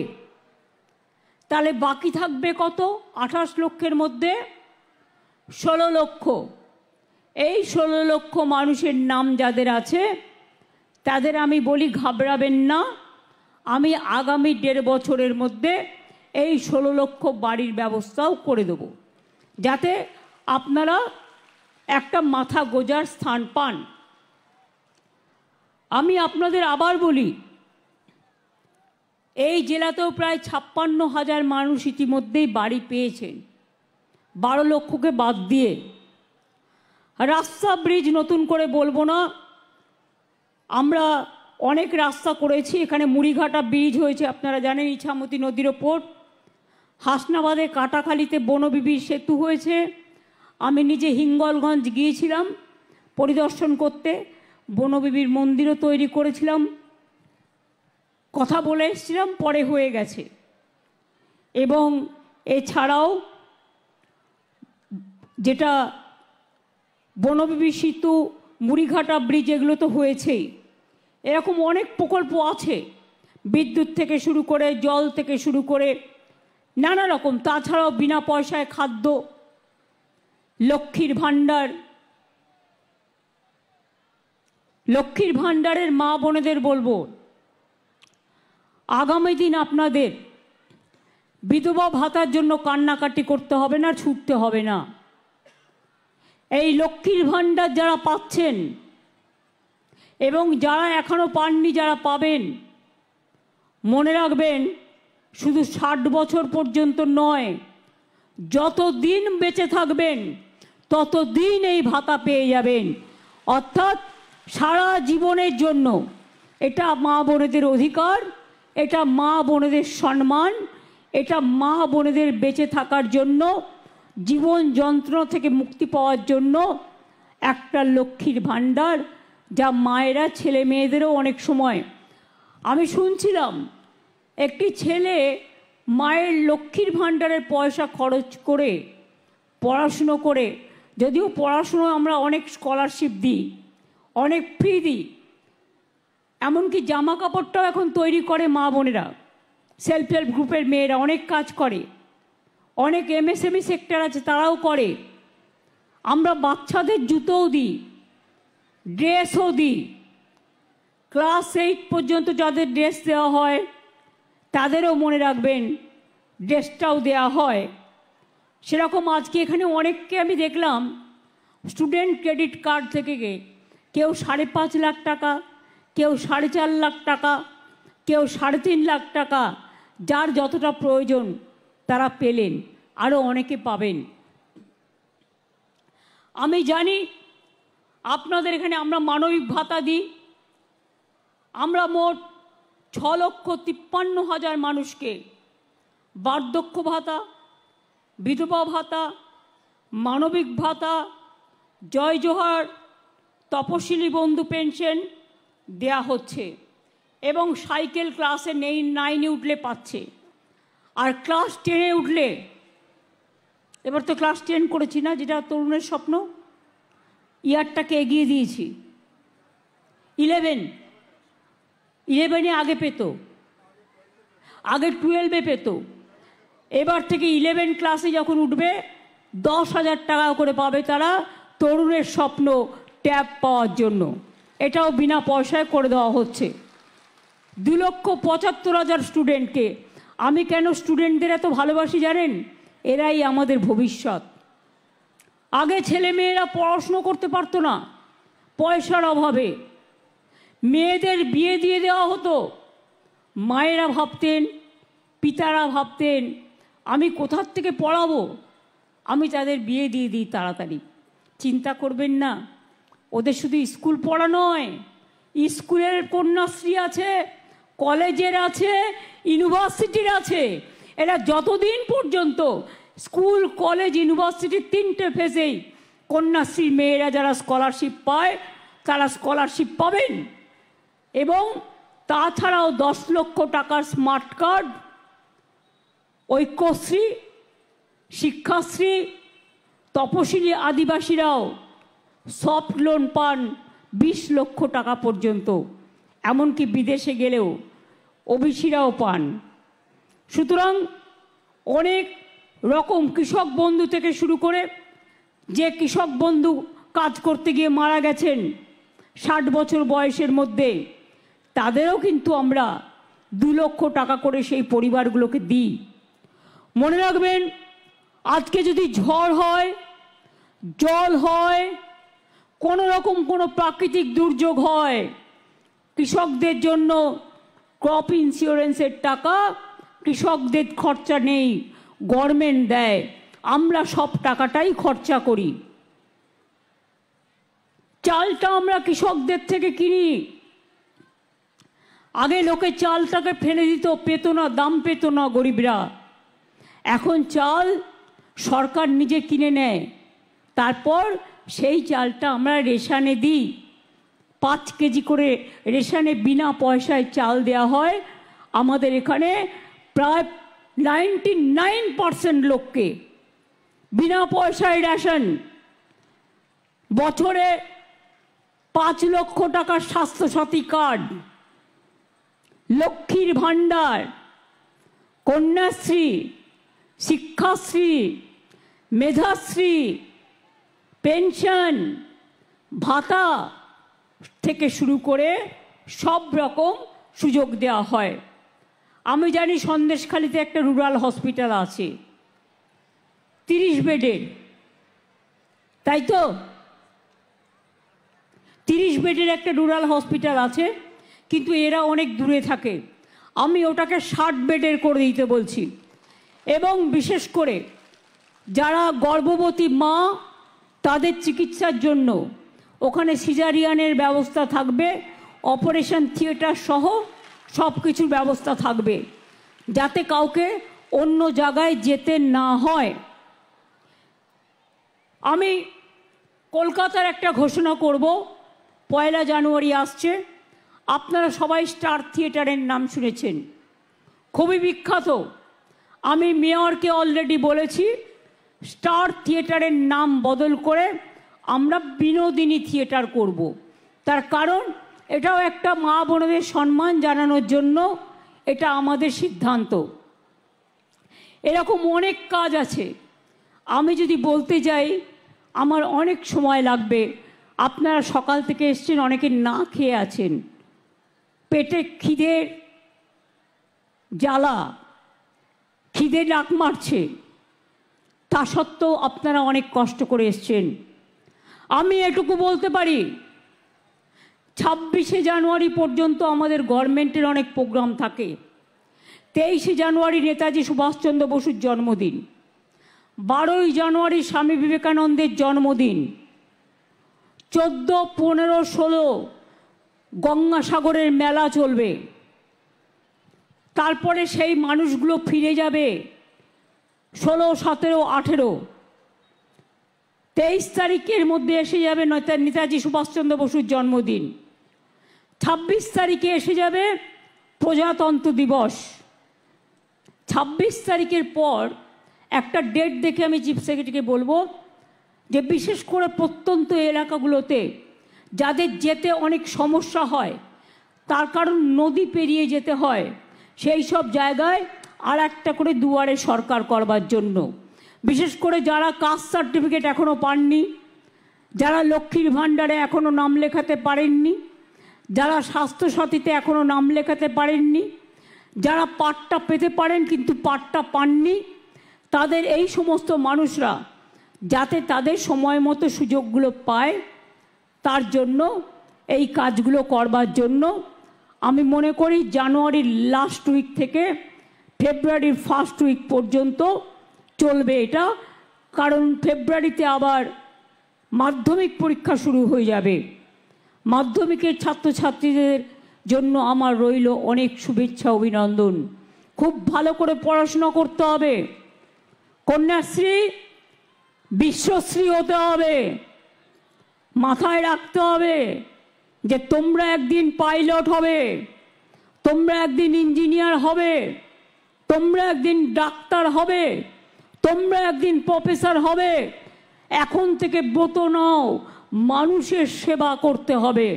তাহলে বাকি থাকবে কত? 28 লক্ষের মধ্যে 16 লক্ষ। এই 16 লক্ষ মানুষের নাম যাদের আছে তাদের আমি বলি ঘাবড়াবেন না, আমি আগামী 1.5 বছরের মধ্যে এই 16 লক্ষ বাড়ির ব্যবস্থাও করে দেব, যাতে আপনারা একটা মাথা গোজার স্থান পান। আমি আপনাদের আবার বলি, এই জেলাতেও প্রায় 56,000 মানুষ ইতিমধ্যেই বাড়ি পেয়েছেন, 12 লক্ষকে বাদ দিয়ে। রাস্তা ব্রিজ নতুন করে বলবো না, আমরা অনেক রাস্তা করেছি। এখানে মুড়িঘাটা ব্রিজ হয়েছে, আপনারা জানেন, ইছামতি নদীর ওপর। হাসনাবাদে কাটাখালীতে বনবিবির সেতু হয়েছে। আমি নিজে হিঙ্গলগঞ্জ গিয়েছিলাম পরিদর্শন করতে, বনবিবির মন্দিরও তৈরি করেছিলাম, কথা বলে এসেছিলাম, পরে হয়ে গেছে। এবং এছাড়াও যেটা বনবিবি সেতু, মুড়িঘাটা ব্রিজ, এগুলো তো হয়েছেই। এরকম অনেক প্রকল্প আছে, বিদ্যুৎ থেকে শুরু করে, জল থেকে শুরু করে নানা রকম। তাছাড়াও বিনা পয়সায় খাদ্য, লক্ষ্মীর ভাণ্ডার, লক্ষ্মীর ভাণ্ডারের মা বোনেদের বলবো, আগামী দিন আপনাদের বিধবা ভাতার জন্য কান্নাকাটি করতে হবে না, ছুটতে হবে না। এই লক্ষ্মীর ভাণ্ডার যারা পাচ্ছেন এবং যারা এখনো পাননি, যারা পাবেন, মনে রাখবেন শুধু 60 বছর পর্যন্ত নয়, যতদিন বেঁচে থাকবেন ততদিন এই ভাতা পেয়ে যাবেন। অর্থাৎ সারা জীবনের জন্য। এটা মা বোনেদের অধিকার, এটা মা বোনেদের সম্মান, এটা মা বোনেদের বেঁচে থাকার জন্য, জীবন যন্ত্রণা থেকে মুক্তি পাওয়ার জন্য একটা লক্ষ্মীর ভাণ্ডার, যা মায়েরা ছেলে মেয়েদেরও অনেক সময়। আমি শুনছিলাম একটি ছেলে মায়ের লক্ষ্মীর ভাণ্ডারের পয়সা খরচ করে পড়াশুনো করে, যদিও পড়াশুনো আমরা অনেক স্কলারশিপ দিই, অনেক ফ্রি দিই, এমনকি জামা কাপড়টাও এখন তৈরি করে মা বোনেরা, সেলফ হেল্প গ্রুপের মেয়েরা অনেক কাজ করে, অনেক এমএসএমই সেক্টর আছে তারাও করে। আমরা বাচ্চাদের জুতোও দিই, ড্রেসও দিই। ক্লাস 8 পর্যন্ত যাদের ড্রেস দেওয়া হয় তাদেরও মনে রাখবেন ড্রেসটাও দেওয়া হয়। সেরকম আজকে এখানে অনেককে আমি দেখলাম স্টুডেন্ট ক্রেডিট কার্ড থেকে কেউ 5.5 লাখ টাকা, কেউ 4.5 লাখ টাকা, কেউ 3.5 লাখ টাকা, যার যতটা প্রয়োজন তারা পেলেন, আরও অনেকে পাবেন। আমি জানি আপনাদের এখানে আমরা মানবিক ভাতা দিই। আমরা মোট 6,53,000 মানুষকে বার্ধক্য ভাতা, বিধবা ভাতা, মানবিক ভাতা, জয় জোহার, তপশিলি বন্ধু পেনশন দেয়া হচ্ছে, এবং সাইকেল ক্লাসে 9-এ উঠলে পাচ্ছে, আর ক্লাস 10-এ উঠলে এবার তো ক্লাস 10 করেছি না, যেটা তরুণের স্বপ্ন, ইয়ারটাকে এগিয়ে দিয়েছি। 11-এ আগে পেত, আগে 12-এ পেত, এবার থেকে 11 ক্লাসে যখন উঠবে 10,000 টাকা করে পাবে তারা তরুণের স্বপ্ন ট্যাব পাওয়ার জন্য। এটাও বিনা পয়সায় করে দেওয়া হচ্ছে। 2,75,000 স্টুডেন্টকে। আমি কেন স্টুডেন্টদের এত ভালোবাসি জানেন? এরাই আমাদের ভবিষ্যৎ। আগে ছেলে মেয়েরা পড়াশুনো করতে পারতো না পয়সার অভাবে, মেয়েদের বিয়ে দিয়ে দেওয়া হতো। মায়েরা ভাবতেন, পিতারা ভাবতেন আমি কোথার থেকে পড়াবো, আমি তাদের বিয়ে দিয়ে দিই তাড়াতাড়ি। চিন্তা করবেন না, ওদের শুধু স্কুল পড়া নয়, স্কুলের কন্যাশ্রী আছে, কলেজের আছে, ইউনিভার্সিটির আছে। এরা যতদিন পর্যন্ত স্কুল, কলেজ, ইউনিভার্সিটির 3টে ফেজেই কন্যাশ্রীর মেয়েরা যারা স্কলারশিপ পায় তারা স্কলারশিপ পাবেন। এবং তাছাড়াও 10 লক্ষ টাকার স্মার্ট কার্ড, ঐক্যশ্রী, শিক্ষাশ্রী, তপশিলি আদিবাসীরাও সফট লোন পান 20 লক্ষ টাকা পর্যন্ত। এমনকি বিদেশে গেলেও ওবিসিরাও পান। সুতরাং অনেক রকম কৃষক বন্ধু থেকে শুরু করে, যে কৃষক বন্ধু কাজ করতে গিয়ে মারা গেছেন 60 বছর বয়সের মধ্যে, তাদেরও কিন্তু আমরা 2 লক্ষ টাকা করে সেই পরিবারগুলোকে দিই। মনে রাখবেন, আজকে যদি ঝড় হয়, জল হয়, কোনো রকম কোনো প্রাকৃতিক দুর্যোগ হয়, কৃষকদের জন্য ক্রপ ইন্স্যুরেন্সের টাকা কৃষকদের খরচা নেই, গভর্নমেন্ট দেয়। আমরা সব টাকাটাই খরচা করি। চালটা আমরা কৃষকদের থেকে কিনি। আগে লোকে চালটাকে ফেলে দিত, পেত না, দাম পেত না গরিবরা। এখন চাল সরকার নিজে কিনে নেয়, তারপর সেই চালটা আমরা রেশনে দিই। 5 কেজি করে রেশনে বিনা পয়সায় চাল দেওয়া হয়। আমাদের এখানে প্রায় 99% লোককে বিনা পয়সায় রেশন। বছরে 5 লক্ষ টাকার স্বাস্থ্যসাথী কার্ড, লক্ষ্মীর ভাণ্ডার, কন্যাশ্রী, শিক্ষাশ্রী, মেধাশ্রী, পেনশন, ভাতা থেকে শুরু করে সব রকম সুযোগ দেওয়া হয়। আমি জানি সন্দেশখালীতে একটা রুরাল হসপিটাল আছে 30 বেডের, তাই তো? 30 বেডের একটা রুরাল হসপিটাল আছে, কিন্তু এরা অনেক দূরে থাকে। আমি ওটাকে 60 বেডের করে দিতে বলছি। এবং বিশেষ করে যারা গর্ভবতী মা, তাদের চিকিৎসার জন্য ওখানে সিজারিয়ানের ব্যবস্থা থাকবে, অপারেশন থিয়েটার সহ সব কিছুর ব্যবস্থা থাকবে, যাতে কাউকে অন্য জায়গায় যেতে না হয়। আমি কলকাতার একটা ঘোষণা করব, 1 জানুয়ারি আসছে। আপনারা সবাই স্টার থিয়েটারের নাম শুনেছেন, খুবই বিখ্যাত। আমি মেয়রকে অলরেডি বলেছি, স্টার থিয়েটারের নাম বদল করে আমরা বিনোদিনী থিয়েটার করব। তার কারণ এটাও একটা মা বোনদের সম্মান জানানোর জন্য এটা আমাদের সিদ্ধান্ত। এরকম অনেক কাজ আছে, আমি যদি বলতে যাই আমার অনেক সময় লাগবে। আপনারা সকাল থেকে এসছেন, অনেকে না খেয়ে আছেন, পেটে খিদের জ্বালা, খিদে ডাক মারছে, তা সত্ত্বেও আপনারা অনেক কষ্ট করে এসছেন। আমি এটুকু বলতে পারি, 26শে জানুয়ারি পর্যন্ত আমাদের গভর্নমেন্টের অনেক প্রোগ্রাম থাকে। 23শে জানুয়ারি নেতাজি সুভাষচন্দ্র বসুর জন্মদিন, 12ই জানুয়ারি স্বামী বিবেকানন্দের জন্মদিন, 14, 15, 16 গঙ্গাসাগরের মেলা চলবে। তারপরে সেই মানুষগুলো ফিরে যাবে 16, 17, 18, 23 তারিখের মধ্যে এসে যাবে নেতাজি সুভাষচন্দ্র বসুর জন্মদিন। 26 তারিখে এসে যাবে প্রজাতন্ত্র দিবস। 26 তারিখের পর একটা ডেট দেখে আমি চিফ সেক্রেটারিকে বলবো যে বিশেষ করে প্রত্যন্ত এলাকাগুলোতে যাদের যেতে অনেক সমস্যা হয়, তার কারণ নদী পেরিয়ে যেতে হয়, সেই সব জায়গায় আর একটা করে দুয়ারে সরকার করবার জন্য, বিশেষ করে যারা কাস্ট সার্টিফিকেট এখনও পাননি, যারা লক্ষ্মীর ভাণ্ডারে এখনও নাম লেখাতে পারেননি, যারা স্বাস্থ্যসাথীতে এখনও নাম লেখাতে পারেননি, যারা পাট্টা পেতে পারেন কিন্তু পাট্টা পাননি, তাদের এই সমস্ত মানুষরা যাতে তাদের সময় মতো সুযোগগুলো পায়, তার জন্য এই কাজগুলো করবার জন্য আমি মনে করি জানুয়ারির লাস্ট উইক থেকে ফেব্রুয়ারির ফার্স্ট উইক পর্যন্ত চলবে এটা। কারণ ফেব্রুয়ারিতে আবার মাধ্যমিক পরীক্ষা শুরু হয়ে যাবে। মাধ্যমিকের ছাত্রছাত্রীদের জন্য আমার রইল অনেক শুভেচ্ছা, অভিনন্দন। খুব ভালো করে পড়াশোনা করতে হবে, কন্যাশ্রী বিশ্বশ্রী হতে হবে। মাথায় রাখতে হবে যে তোমরা একদিন পাইলট হবে, তোমরা একদিন ইঞ্জিনিয়ার হবে, তোমরা একদিন ডাক্তার হবে, তোমরা একদিন প্রফেসর হবে। এখন থেকে ব্রত নাও, মানুষের সেবা করতে হবে।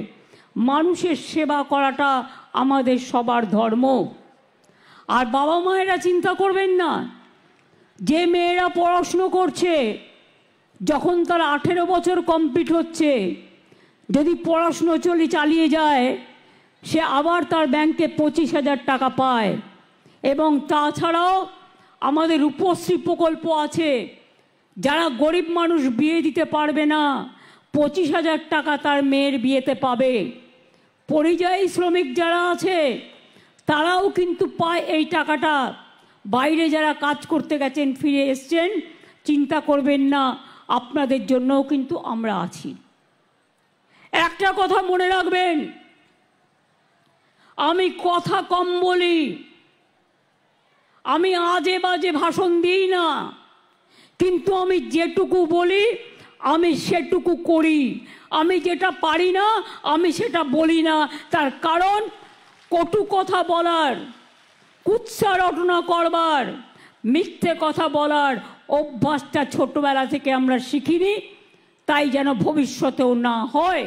মানুষের সেবা করাটা আমাদের সবার ধর্ম। আর বাবা মায়েরা চিন্তা করবেন না, যে মেয়েরা পড়াশুনো করছে, যখন তার 18 বছর কমপ্লিট হচ্ছে, যদি পড়াশুনো চালিয়ে যায়, সে আবার তার ব্যাংকে 25,000 টাকা পায়। এবং তাছাড়াও আমাদের রূপশ্রী প্রকল্প আছে। যারা গরিব মানুষ বিয়ে দিতে পারবে না, 25,000 টাকা তার মেয়ের বিয়েতে পাবে। পরিযায়ী শ্রমিক যারা আছে তারাও কিন্তু পায় এই টাকাটা। বাইরে যারা কাজ করতে গেছেন, ফিরে এসছেন, চিন্তা করবেন না, আপনাদের জন্যও কিন্তু আমরা আছি। একটা কথা মনে রাখবেন, আমি কথা কম বলি, আমি আজে বাজে ভাষণ দিই না, কিন্তু আমি যেটুকু বলি আমি সেটুকু করি। আমি যেটা পারি না আমি সেটা বলি না। তার কারণ কটু কথা বলার, কুৎসা রটনা করবার, মিথ্যে কথা বলার অভ্যাসটা ছোটবেলা থেকে আমরা শিখিনি, তাই যেন ভবিষ্যতেও না হয়।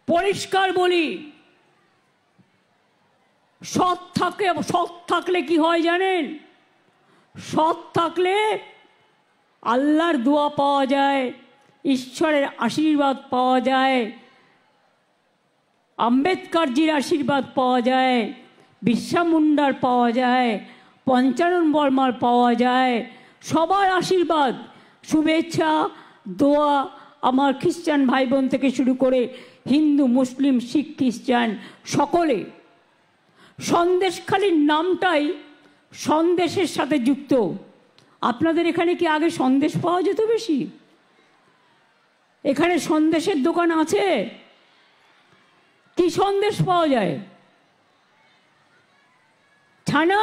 পরিষ্কার বলি, সৎ থাকলে কি হয় জানেন? সৎ থাকলে আল্লাহর দোয়া পাওয়া যায়, ঈশ্বরের আশীর্বাদ পাওয়া যায়, আম্বেদকরজির আশীর্বাদ পাওয়া যায়, বিরসা মুন্ডার পাওয়া যায়, পঞ্চানন বর্মার পাওয়া যায়। সবার আশীর্বাদ, শুভেচ্ছা, দোয়া আমার খ্রিস্টান ভাই বোন থেকে শুরু করে হিন্দু, মুসলিম, শিখ, খ্রিস্টান সকলে। সন্দেশখালির নামটাই সন্দেশের সাথে যুক্ত। আপনাদের এখানে কি আগে সন্দেশ পাওয়া যেত বেশি? এখানে সন্দেশের দোকান আছে? কি সন্দেশ পাওয়া যায়? ছানা?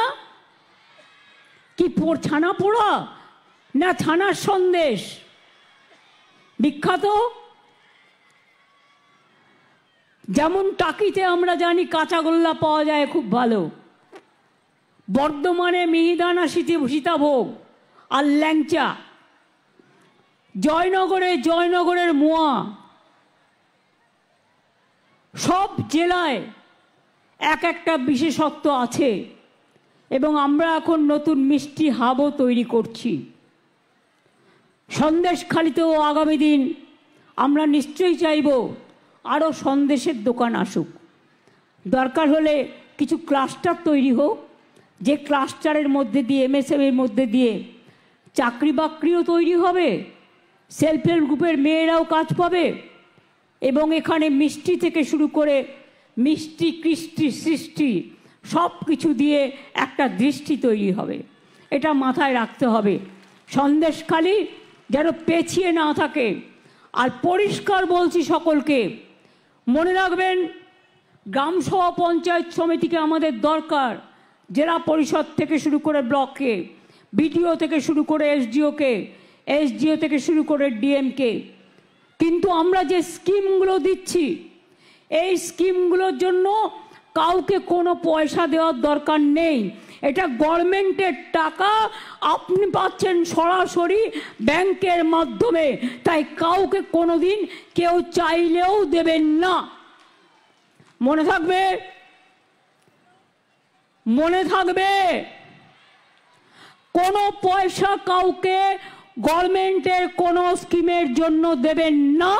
কি ছানা পোড়া না ছানার সন্দেশ? বিখ্যাত। যেমন টাকিতে আমরা জানি কাঁচাগোল্লা পাওয়া যায় খুব ভালো, বর্ধমানে মিহিদানা সীতাভোগ আর ল্যাংচা, জয়নগরের মোয়া। সব জেলায় এক একটা বিশেষত্ব আছে এবং আমরা এখন নতুন মিষ্টি হাবও তৈরি করছি। সন্দেশখালিতেও আগামী দিন আমরা নিশ্চয়ই চাইব আরও সন্দেশের দোকান আসুক। দরকার হলে কিছু ক্লাস্টার তৈরি হোক, যে ক্লাস্টারের মধ্যে দিয়ে, এমএসএমএর মধ্যে দিয়ে চাকরি বাকরিও তৈরি হবে, সেলফ হেল্প গ্রুপের মেয়েরাও কাজ পাবে এবং এখানে মিষ্টি থেকে শুরু করে মিষ্টি, কৃষ্টি, সৃষ্টি সব কিছু দিয়ে একটা দৃষ্টি তৈরি হবে। এটা মাথায় রাখতে হবে। সন্দেশখালি যেন পেছিয়ে না থাকে। আর পরিষ্কার বলছি সকলকে, মনে রাখবেন, গ্রামসভা পঞ্চায়েত সমিতিকে আমাদের দরকার। জেলা পরিষদ থেকে শুরু করে ব্লককে, বিডিও থেকে শুরু করে এসডিও থেকে শুরু করে ডিএমকে। কিন্তু আমরা যে স্কিমগুলো দিচ্ছি, এই স্কিমগুলোর জন্য কাউকে কোনো পয়সা দেওয়ার দরকার নেই। এটা গভর্নমেন্টের টাকা, আপনি পাচ্ছেন সরাসরি ব্যাংকের মাধ্যমে, তাই কাউকে কোনোদিন কেউ চাইলেও দেবেন না। মনে থাকবে, মনে থাকবে, কোনো পয়সা কাউকে গভর্নমেন্টের কোনো স্কিমের জন্য দেবেন না,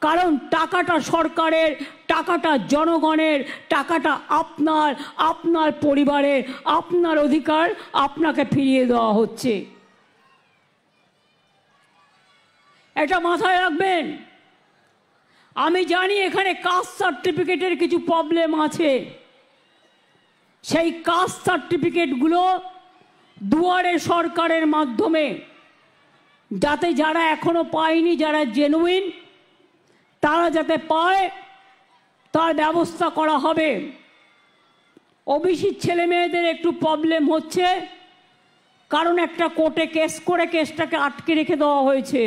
কারণ টাকাটা সরকারের, টাকাটা জনগণের, টাকাটা আপনার, আপনার পরিবারের, আপনার অধিকার আপনাকে ফিরিয়ে দেওয়া হচ্ছে। এটা মাথায় রাখবেন। আমি জানি এখানে কাস্ট সার্টিফিকেটের কিছু প্রবলেম আছে, সেই কাস্ট সার্টিফিকেটগুলো দুয়ারে সরকারের মাধ্যমে, যাতে যারা এখনো পায়নি, যারা জেনুইন, তারা যাতে পায় তার ব্যবস্থা করা হবে। ওবিসির ছেলে মেয়েদের একটু প্রবলেম হচ্ছে, কারণ একটা কোর্টে কেস করে কেসটাকে আটকে রেখে দেওয়া হয়েছে।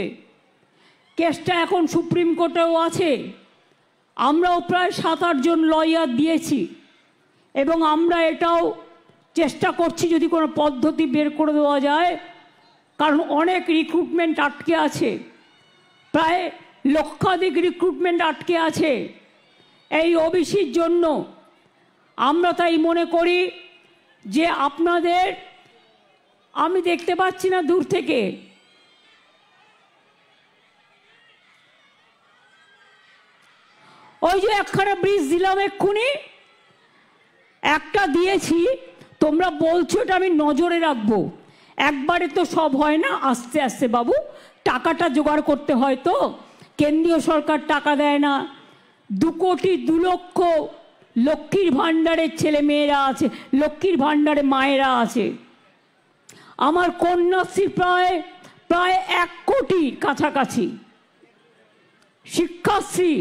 কেসটা এখন সুপ্রিম কোর্টেও আছে। আমরাও প্রায় 7-8 জন লয়ার দিয়েছি এবং আমরা এটাও চেষ্টা করছি যদি কোনো পদ্ধতি বের করে দেওয়া যায়, কারণ অনেক রিক্রুটমেন্ট আটকে আছে, প্রায় লক্ষাধিক রিক্রুটমেন্ট আটকে আছে এই ওবিসির জন্য। আমরা তাই মনে করি যে আপনাদের, আমি দেখতে পাচ্ছি না দূর থেকে, ওই যে একখানা ব্রিজ দিলাম এক্ষুনি, একটা দিয়েছি, তোমরা বলছো এটা আমি নজরে রাখবো। একবারে তো সব হয় না, আস্তে আস্তে বাবু, টাকাটা জোগাড় করতে হয় তো, কেন্দ্রীয় সরকার টাকা দেয় না। 2 কোটি 2 লক্ষ লক্ষ্মীর ভাণ্ডারের ছেলে মেয়েরা আছে, লক্ষ্মীর ভাণ্ডারে মায়েরা আছে। আমার কন্যাশ্রী প্রায় 1 কোটির কাছাকাছি, শিক্ষাশ্রী,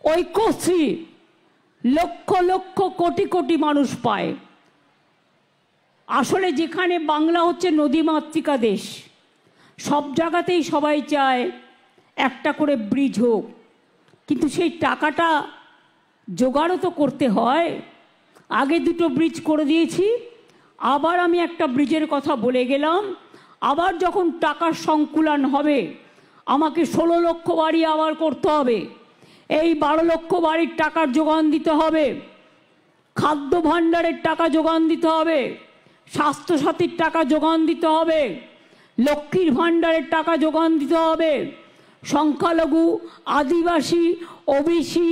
ঐক্যশ্রী, লক্ষ লক্ষ কোটি কোটি মানুষ পায়। আসলে যেখানে বাংলা হচ্ছে নদীমাতৃকা দেশ, সব জায়গাতেই সবাই চায় একটা করে ব্রিজ হোক, কিন্তু সেই টাকাটা জোগাড়ও তো করতে হয়। আগে 2টো ব্রিজ করে দিয়েছি, আবার আমি একটা ব্রিজের কথা বলে গেলাম। আবার যখন টাকার সংকুলান হবে, আমাকে 16 লক্ষ বাড়ি আবার করতে হবে, এই 12 লক্ষ বাড়ির টাকার যোগান দিতে হবে, খাদ্য ভাণ্ডারের টাকা যোগান দিতে হবে, স্বাস্থ্যসাথীর টাকা যোগান দিতে হবে, লক্ষ্মীর ভাণ্ডারের টাকা যোগান দিতে হবে, সংখ্যালঘু, আদিবাসী, OBC,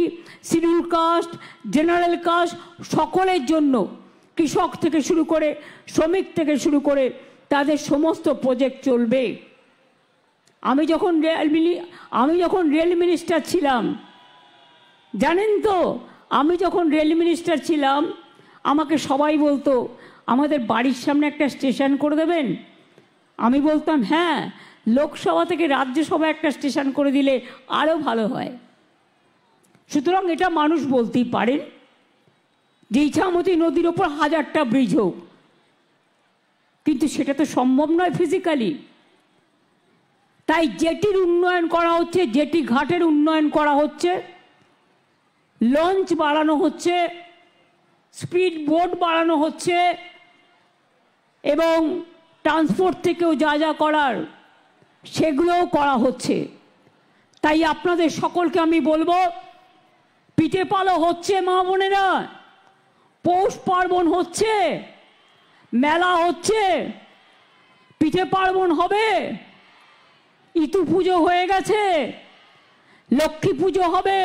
schedule caste, general caste সকলের জন্য, কৃষক থেকে শুরু করে শ্রমিক থেকে শুরু করে তাদের সমস্ত প্রজেক্ট চলবে। আমি যখন রেল মিনিস্টার ছিলাম, জানেন তো, আমি যখন রেল মিনিস্টার ছিলাম আমাকে সবাই বলতো আমাদের বাড়ির সামনে একটা স্টেশন করে দেবেন। আমি বলতাম হ্যাঁ, লোকসভা থেকে রাজ্যসভা একটা স্টেশন করে দিলে আরও ভালো হয়। সুতরাং এটা মানুষ বলতেই পারেন যে ইছামতি নদীর ওপর 1000টা ব্রিজ হোক, কিন্তু সেটা তো সম্ভব নয় ফিজিক্যালি। তাই জেটির উন্নয়ন করা হচ্ছে, জেটি ঘাটের উন্নয়ন করা হচ্ছে, লঞ্চ বাড়ানো হচ্ছে, স্পিড বোট বাড়ানো হচ্ছে, এবং ট্রান্সপোর্ট থেকেও যা যা করার সেগুলোও করা হচ্ছে। তাই আপনাদের সকলকে আমি বলবো, পিঠে পালো হচ্ছে মা বোনেরা, পৌষ পার্বণ হচ্ছে, মেলা হচ্ছে, পিঠে পার্বণ হবে, ইতু পুজো হয়ে গেছে, লক্ষ্মী পুজো হবে,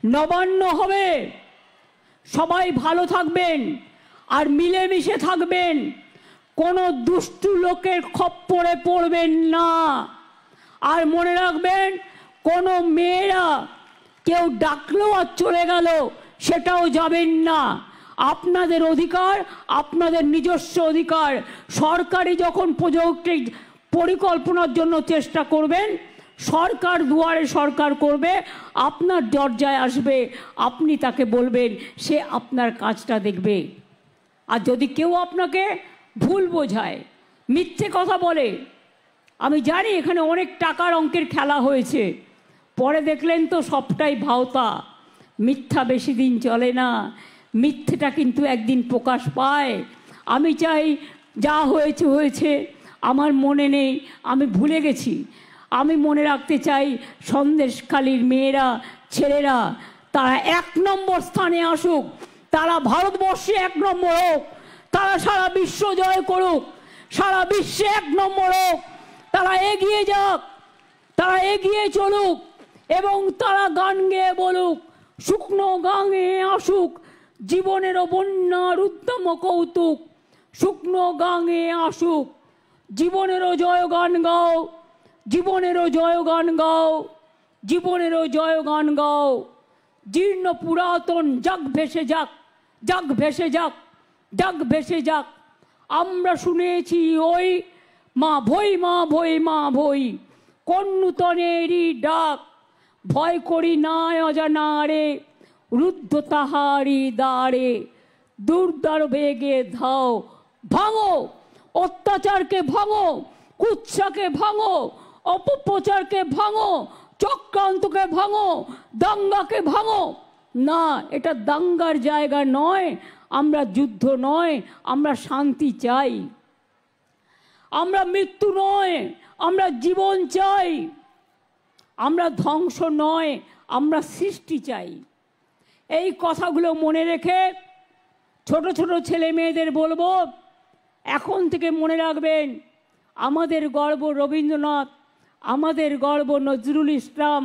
নবান্ন হবে। সবাই ভালো থাকবেন আর মিলেমিশে থাকবেন, কোনো দুষ্টু লোকের খপ্পরে পড়বেন না। আর মনে রাখবেন, কোনো মেয়েরা কেউ ডাকলো আর চলে গেল সেটাও যাবেন না। আপনাদের অধিকার, আপনাদের নিজস্ব অধিকার। সরকারি যখন প্রজেক্ট পরিকল্পনার জন্য চেষ্টা করবেন, সরকার দুয়ারে সরকার করবে, আপনার দরজায় আসবে, আপনি তাকে বলবেন, সে আপনার কাজটা দেখবে। আর যদি কেউ আপনাকে ভুল বোঝায়, মিথ্যে কথা বলে, আমি জানি এখানে অনেক টাকার অঙ্কের খেলা হয়েছে, পরে দেখলেন তো সবটাই ভাওতা, মিথ্যা বেশি দিন চলে না, মিথ্যেটা কিন্তু একদিন প্রকাশ পায়। আমি চাই যা হয়েছে হয়েছে, আমার মনে নেই, আমি ভুলে গেছি। আমি মনে রাখতে চাই সন্দেশখালীর মেয়েরা, ছেলেরা তারা 1 নম্বর স্থানে আসুক, তারা ভারতবর্ষে 1 নম্বর হোক, তারা সারা বিশ্ব জয় করুক, সারা বিশ্বে 1 নম্বর হোক, তারা এগিয়ে যাক, তারা এগিয়ে চলুক এবং তারা গান গেয়ে বলুক, শুকনো গাঙে আসুক জীবনেরও বন্যার উদ্যম কৌতুক, শুকনো গাঙে আসুক জীবনেরও জয়গান গাও, জীবনেরও জয়গান গাও, জীবনেরও জয়গান গাও। জীর্ণ পুরাতন যাক ভেসে যাক, যাক ভেসে যাক, যাক ভেসে যাক। আমরা শুনেছি ওই মা ভই, মা ভই, মা ভই, কোন নূতনেরই ডাক, ভয় করি না অজানারে, রুদ্ধ তাহারি দ্বারে, দুর্দার বেগে ধাও, ভাঙো অত্যাচারকে, ভাঙো কুৎসাকে, ভাঙো অপপ্রচারকে, ভাঙো চক্রান্তকে, ভাঙো দাঙ্গাকে, ভাঙো। না, এটা দাঙ্গার জায়গা নয়, আমরা যুদ্ধ নয়, আমরা শান্তি চাই। আমরা মৃত্যু নয়, আমরা জীবন চাই। আমরা ধ্বংস নয়, আমরা সৃষ্টি চাই। এই কথাগুলো মনে রেখে ছোট ছোট ছেলে মেয়েদের বলবো, এখন থেকে মনে রাখবেন আমাদের গর্ব রবীন্দ্রনাথ, আমাদের গর্ব নজরুল ইসলাম,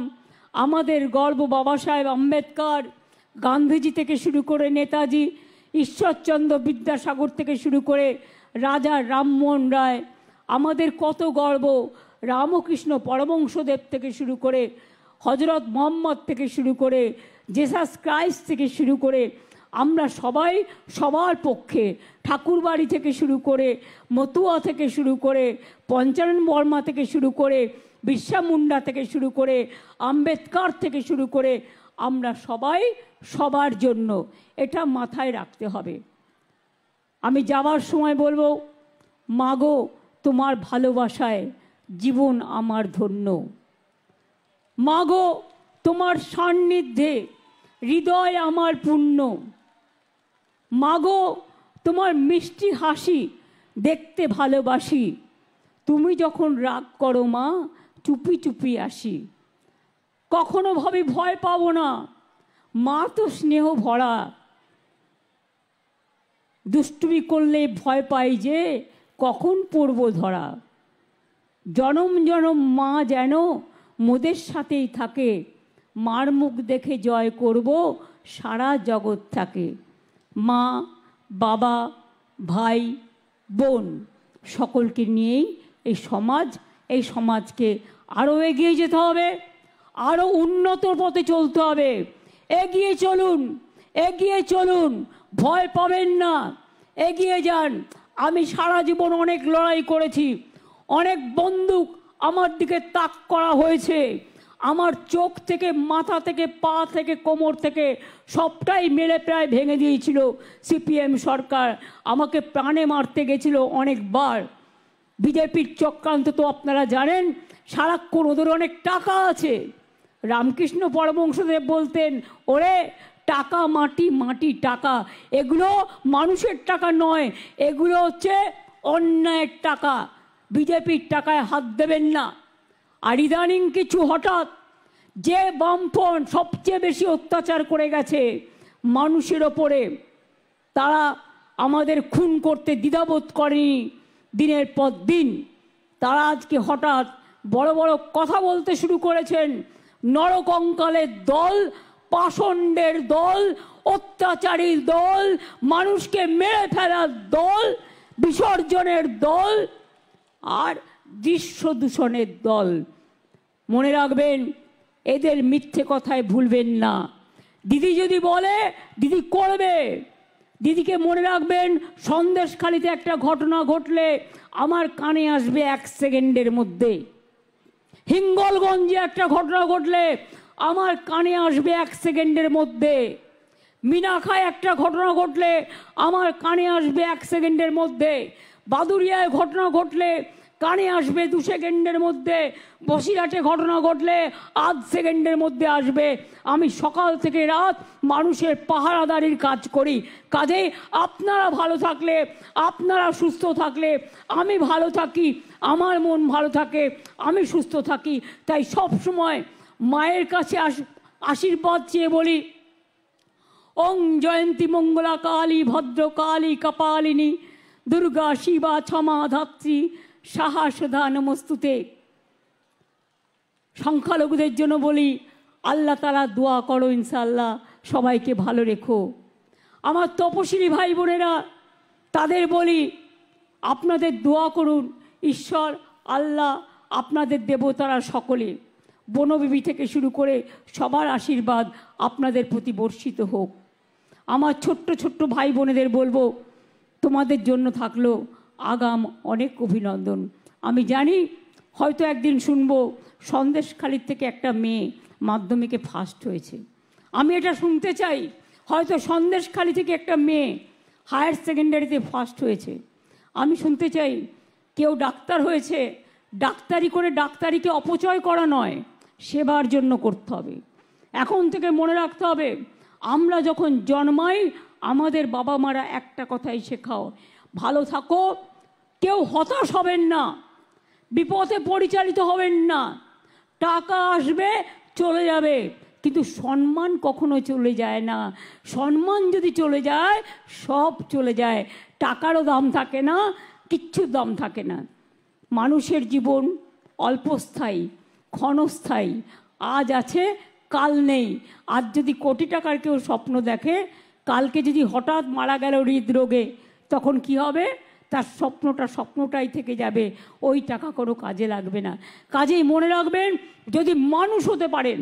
আমাদের গর্ব বাবা সাহেব আম্বেদকর, গান্ধীজি থেকে শুরু করে নেতাজি, ঈশ্বরচন্দ্র বিদ্যাসাগর থেকে শুরু করে রাজা রামমোহন রায়, আমাদের কত গর্ব রামকৃষ্ণ পরমহংসদেব থেকে শুরু করে হজরত মোহাম্মদ থেকে শুরু করে জেসাস ক্রাইস্ট থেকে শুরু করে আমরা সবাই সবার পক্ষে, ঠাকুরবাড়ি থেকে শুরু করে মতুয়া থেকে শুরু করে পঞ্চানন বর্মা থেকে শুরু করে বিরসা মুন্ডা থেকে শুরু করে আম্বেদকর থেকে শুরু করে আমরা সবাই সবার জন্য, এটা মাথায় রাখতে হবে। আমি যাবার সময় বলবো, মাগো তোমার ভালোবাসায় জীবন আমার ধন্য, মাগো তোমার সান্নিধ্যে হৃদয় আমার পূর্ণ, মাগো তোমার মিষ্টি হাসি দেখতে ভালোবাসি, তুমি যখন রাগ করো মা চুপি চুপি আসি, কখনো ভাবি ভয় পাবো না, মা তো স্নেহ ভরা, দুষ্টুমি করলে ভয় পাই যে কখন পড়ব ধরা, জনম জনম মা যেন মোদের সাথেই থাকে, মার মুখ দেখে জয় করব সারা জগৎ থাকে। মা, বাবা, ভাই, বোন সকলকে নিয়েই এই সমাজকে আরও এগিয়ে যেতে হবে, আরও উন্নত পথে চলতে হবে। এগিয়ে চলুন, এগিয়ে চলুন, ভয় পাবেন না, এগিয়ে যান। আমি সারা জীবন অনেক লড়াই করেছি, অনেক বন্দুক আমার দিকে তাক করা হয়েছে, আমার চোখ থেকে, মাথা থেকে, পা থেকে, কোমর থেকে সবটাই মেরে প্রায় ভেঙে দিয়েছিল সিপিএম সরকার, আমাকে প্রাণে মারতে গেছিল অনেকবার। বিজেপির চক্রান্ত তো আপনারা জানেন, সারাক্ষণ ওদের অনেক টাকা আছে। রামকৃষ্ণ পরমহংসদেব বলতেন, ওরে টাকা মাটি, মাটি টাকা, এগুলো মানুষের টাকা নয়, এগুলো হচ্ছে অন্যায়ের টাকা, বিজেপির টাকায় হাত দেবেন না। আর ইদানিং কিছু হঠাৎ যে বামফ্রন্ট সবচেয়ে বেশি অত্যাচার করে গেছে মানুষের ওপরে, তারা আমাদের খুন করতে দ্বিধাবোধ করেনি দিনের পর দিন। তারা আজকে হঠাৎ বড় বড় কথা বলতে শুরু করেছেন, নরকঙ্কালের দল, পাষণ্ডের দল, অত্যাচারীর দল, মানুষকে মেরে ফেলার দল, বিসর্জনের দল আর দৃশ্য দূষণের দল। মনে রাখবেন, এদের মিথ্যে কথায় ভুলবেন না। দিদি যদি বলে দিদি করবে। দিদিকে মনে রাখবেন, সন্দেশখালীতে একটা ঘটনা ঘটলে আমার কানে আসবে 1 সেকেন্ডের মধ্যে, হিঙ্গলগঞ্জে একটা ঘটনা ঘটলে আমার কানে আসবে 1 সেকেন্ডের মধ্যে, মিনাখায় একটা ঘটনা ঘটলে আমার কানে আসবে 1 সেকেন্ডের মধ্যে, বাদুরিয়ায় ঘটনা ঘটলে কানে আসবে 2 সেকেন্ডের মধ্যে, বসিরহাটে ঘটনা ঘটলে আধ সেকেন্ডের মধ্যে আসবে। আমি সকাল থেকে রাত মানুষের পাহারাদারির কাজ করি। কাজেই আপনারা ভালো থাকলে, আপনারা সুস্থ থাকলে আমি ভালো থাকি, আমার মন ভালো থাকে, আমি সুস্থ থাকি। তাই সব সময় মায়ের কাছে আশীর্বাদ চেয়ে বলি, ওং জয়ন্তী মঙ্গলা কালী ভদ্রকালী কপালিনী দুর্গা শিবা ক্ষমা ধাত্রী সাহা সুধা নমস্তুতে। সংখ্যালঘুদের জন্য বলি, আল্লাহ তাআলা দোয়া করো, ইনশাআল্লাহ সবাইকে ভালো রেখো। আমার তপশিলি ভাই বোনেরা, তাদের বলি, আপনাদের দোয়া করুন, ঈশ্বর আল্লাহ আপনাদের দেবতারা সকলে বনবিবি থেকে শুরু করে সবার আশীর্বাদ আপনাদের প্রতি বর্ষিত হোক। আমার ছোট্ট ছোট্ট ভাই বোনেদের বলবো, তোমাদের জন্য থাকলো আগাম অনেক অভিনন্দন। আমি জানি হয়তো একদিন শুনবো সন্দেশখালির থেকে একটা মেয়ে মাধ্যমিকে ফার্স্ট হয়েছে। আমি এটা শুনতে চাই, হয়তো সন্দেশখালি থেকে একটা মেয়ে হায়ার সেকেন্ডারিতে ফার্স্ট হয়েছে। আমি শুনতে চাই কেউ ডাক্তার হয়েছে, ডাক্তারি করে ডাক্তারিকে অপচয় করা নয়, সেবার জন্য করতে হবে। এখন থেকে মনে রাখতে হবে, আমরা যখন জন্মাই আমাদের বাবা মারা একটা কথাই শেখাও, ভালো থাকো, কেউ হতাশ হবেন না, বিপদে পরিচালিত হবেন না। টাকা আসবে চলে যাবে, কিন্তু সম্মান কখনো চলে যায় না। সম্মান যদি চলে যায় সব চলে যায়, টাকারও দাম থাকে না, কিচ্ছুর দাম থাকে না। মানুষের জীবন অল্পস্থায়ী, ক্ষণস্থায়ী, আজ আছে কাল নেই। আজ যদি কোটি টাকার কেউ স্বপ্ন দেখে, কালকে যদি হঠাৎ মারা গেল হৃদরোগে, তখন কি হবে? তার স্বপ্নটাই থেকে যাবে, ওই টাকা কোনো কাজে লাগবে না। কাজেই মনে রাখবেন, যদি মানুষ হতে পারেন,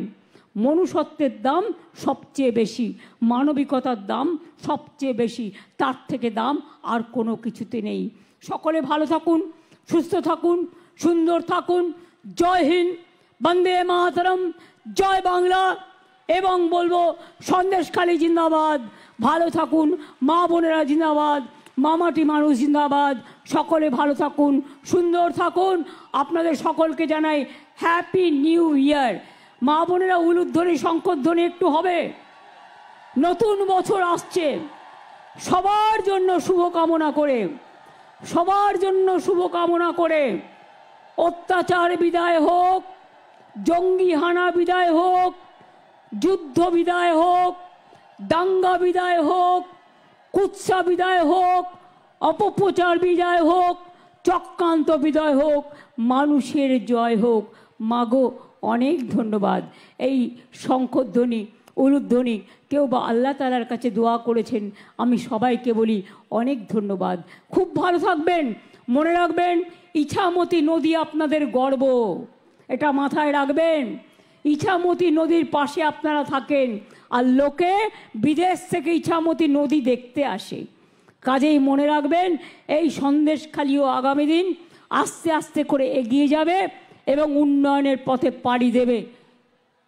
মনুষ্যত্বের দাম সবচেয়ে বেশি, মানবিকতার দাম সবচেয়ে বেশি, তার থেকে দাম আর কোনো কিছুতে নেই। সকলে ভালো থাকুন, সুস্থ থাকুন, সুন্দর থাকুন। জয় হিন্দ, বন্দে মাতরম, জয় বাংলা। এবং বলবো সন্দেশখালি জিন্দাবাদ। ভালো থাকুন, মা বোনেরা জিন্দাবাদ, মামাটি মানুষ জিন্দাবাদ। সকলে ভালো থাকুন, সুন্দর থাকুন। আপনাদের সকলকে জানাই হ্যাপি নিউ ইয়ার। মা বোনেরা উলুধ্বনি শঙ্করধ্বনি একটু হবে। নতুন বছর আসছে, সবার জন্য শুভকামনা করে, সবার জন্য শুভকামনা করে, অত্যাচার বিদায় হোক, জঙ্গি হানা বিদায় হোক, যুদ্ধ বিদায় হোক, দাঙ্গা বিদায় হোক, কুৎসা বিদায় হোক, অপপ্রচার বিদায় হোক, চক্রান্ত বিদায় হোক, মানুষের জয় হোক। মাগো অনেক ধন্যবাদ। এই শঙ্খধ্বনি, উলুধ্বনি কেউ বা আল্লাহ তাআলার কাছে দোয়া করেছেন, আমি সবাইকে বলি অনেক ধন্যবাদ। খুব ভালো থাকবেন। মনে রাখবেন, ইছামতি নদী আপনাদের গর্ব, এটা মাথায় রাখবেন। ইছামতি নদীর পাশে আপনারা থাকেন, আর লোকে বিদেশ থেকে ইছামতি নদী দেখতে আসে। কাজেই মনে রাখবেন, এই সন্দেশখালিও আগামী দিন আস্তে আস্তে করে এগিয়ে যাবে এবং উন্নয়নের পথে পাড়ি দেবে,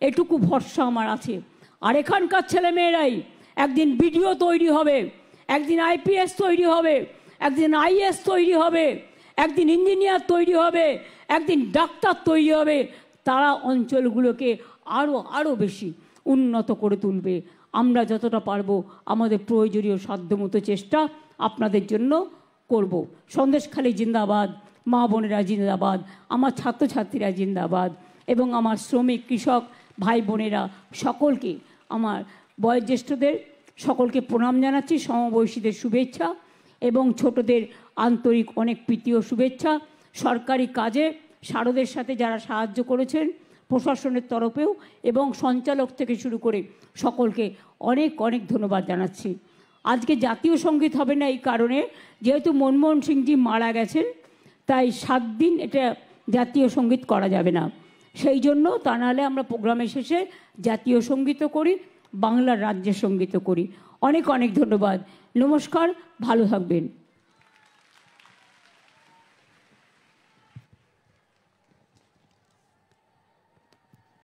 এটুকু ভরসা আমার আছে। আর এখানকার ছেলেমেয়েরাই একদিন বিডিও তৈরি হবে, একদিন আইপিএস তৈরি হবে, একদিন আইএস তৈরি হবে, একদিন ইঞ্জিনিয়ার তৈরি হবে, একদিন ডাক্তার তৈরি হবে। তারা অঞ্চলগুলোকে আরও বেশি উন্নত করে তুলবে। আমরা যতটা পারবো আমাদের প্রয়োজনীয় সাধ্যমতো চেষ্টা আপনাদের জন্য করব। সন্দেশখালি জিন্দাবাদ, মা বোনেরা জিন্দাবাদ, আমার ছাত্রছাত্রীরা জিন্দাবাদ, এবং আমার শ্রমিক কৃষক ভাই বোনেরা সকলকে, আমার বয়োজ্যেষ্ঠদের সকলকে প্রণাম জানাচ্ছি, সমবয়সীদের শুভেচ্ছা এবং ছোটদের আন্তরিক অনেক প্রীতি ও শুভেচ্ছা। সরকারি কাজে শারদের সাথে যারা সাহায্য করেছেন প্রশাসনের তরফেও এবং সঞ্চালক থেকে শুরু করে সকলকে অনেক অনেক ধন্যবাদ জানাচ্ছি। আজকে জাতীয় সঙ্গীত হবে না এই কারণে, যেহেতু মনমোহন সিংজি মারা গেছেন, তাই 7 দিন এটা জাতীয় সঙ্গীত করা যাবে না। সেই জন্য, তা নাহলে আমরা প্রোগ্রামের শেষে জাতীয় সঙ্গীতও করি, বাংলার রাজ্যের সঙ্গীতও করি। অনেক অনেক ধন্যবাদ, নমস্কার, ভালো থাকবেন।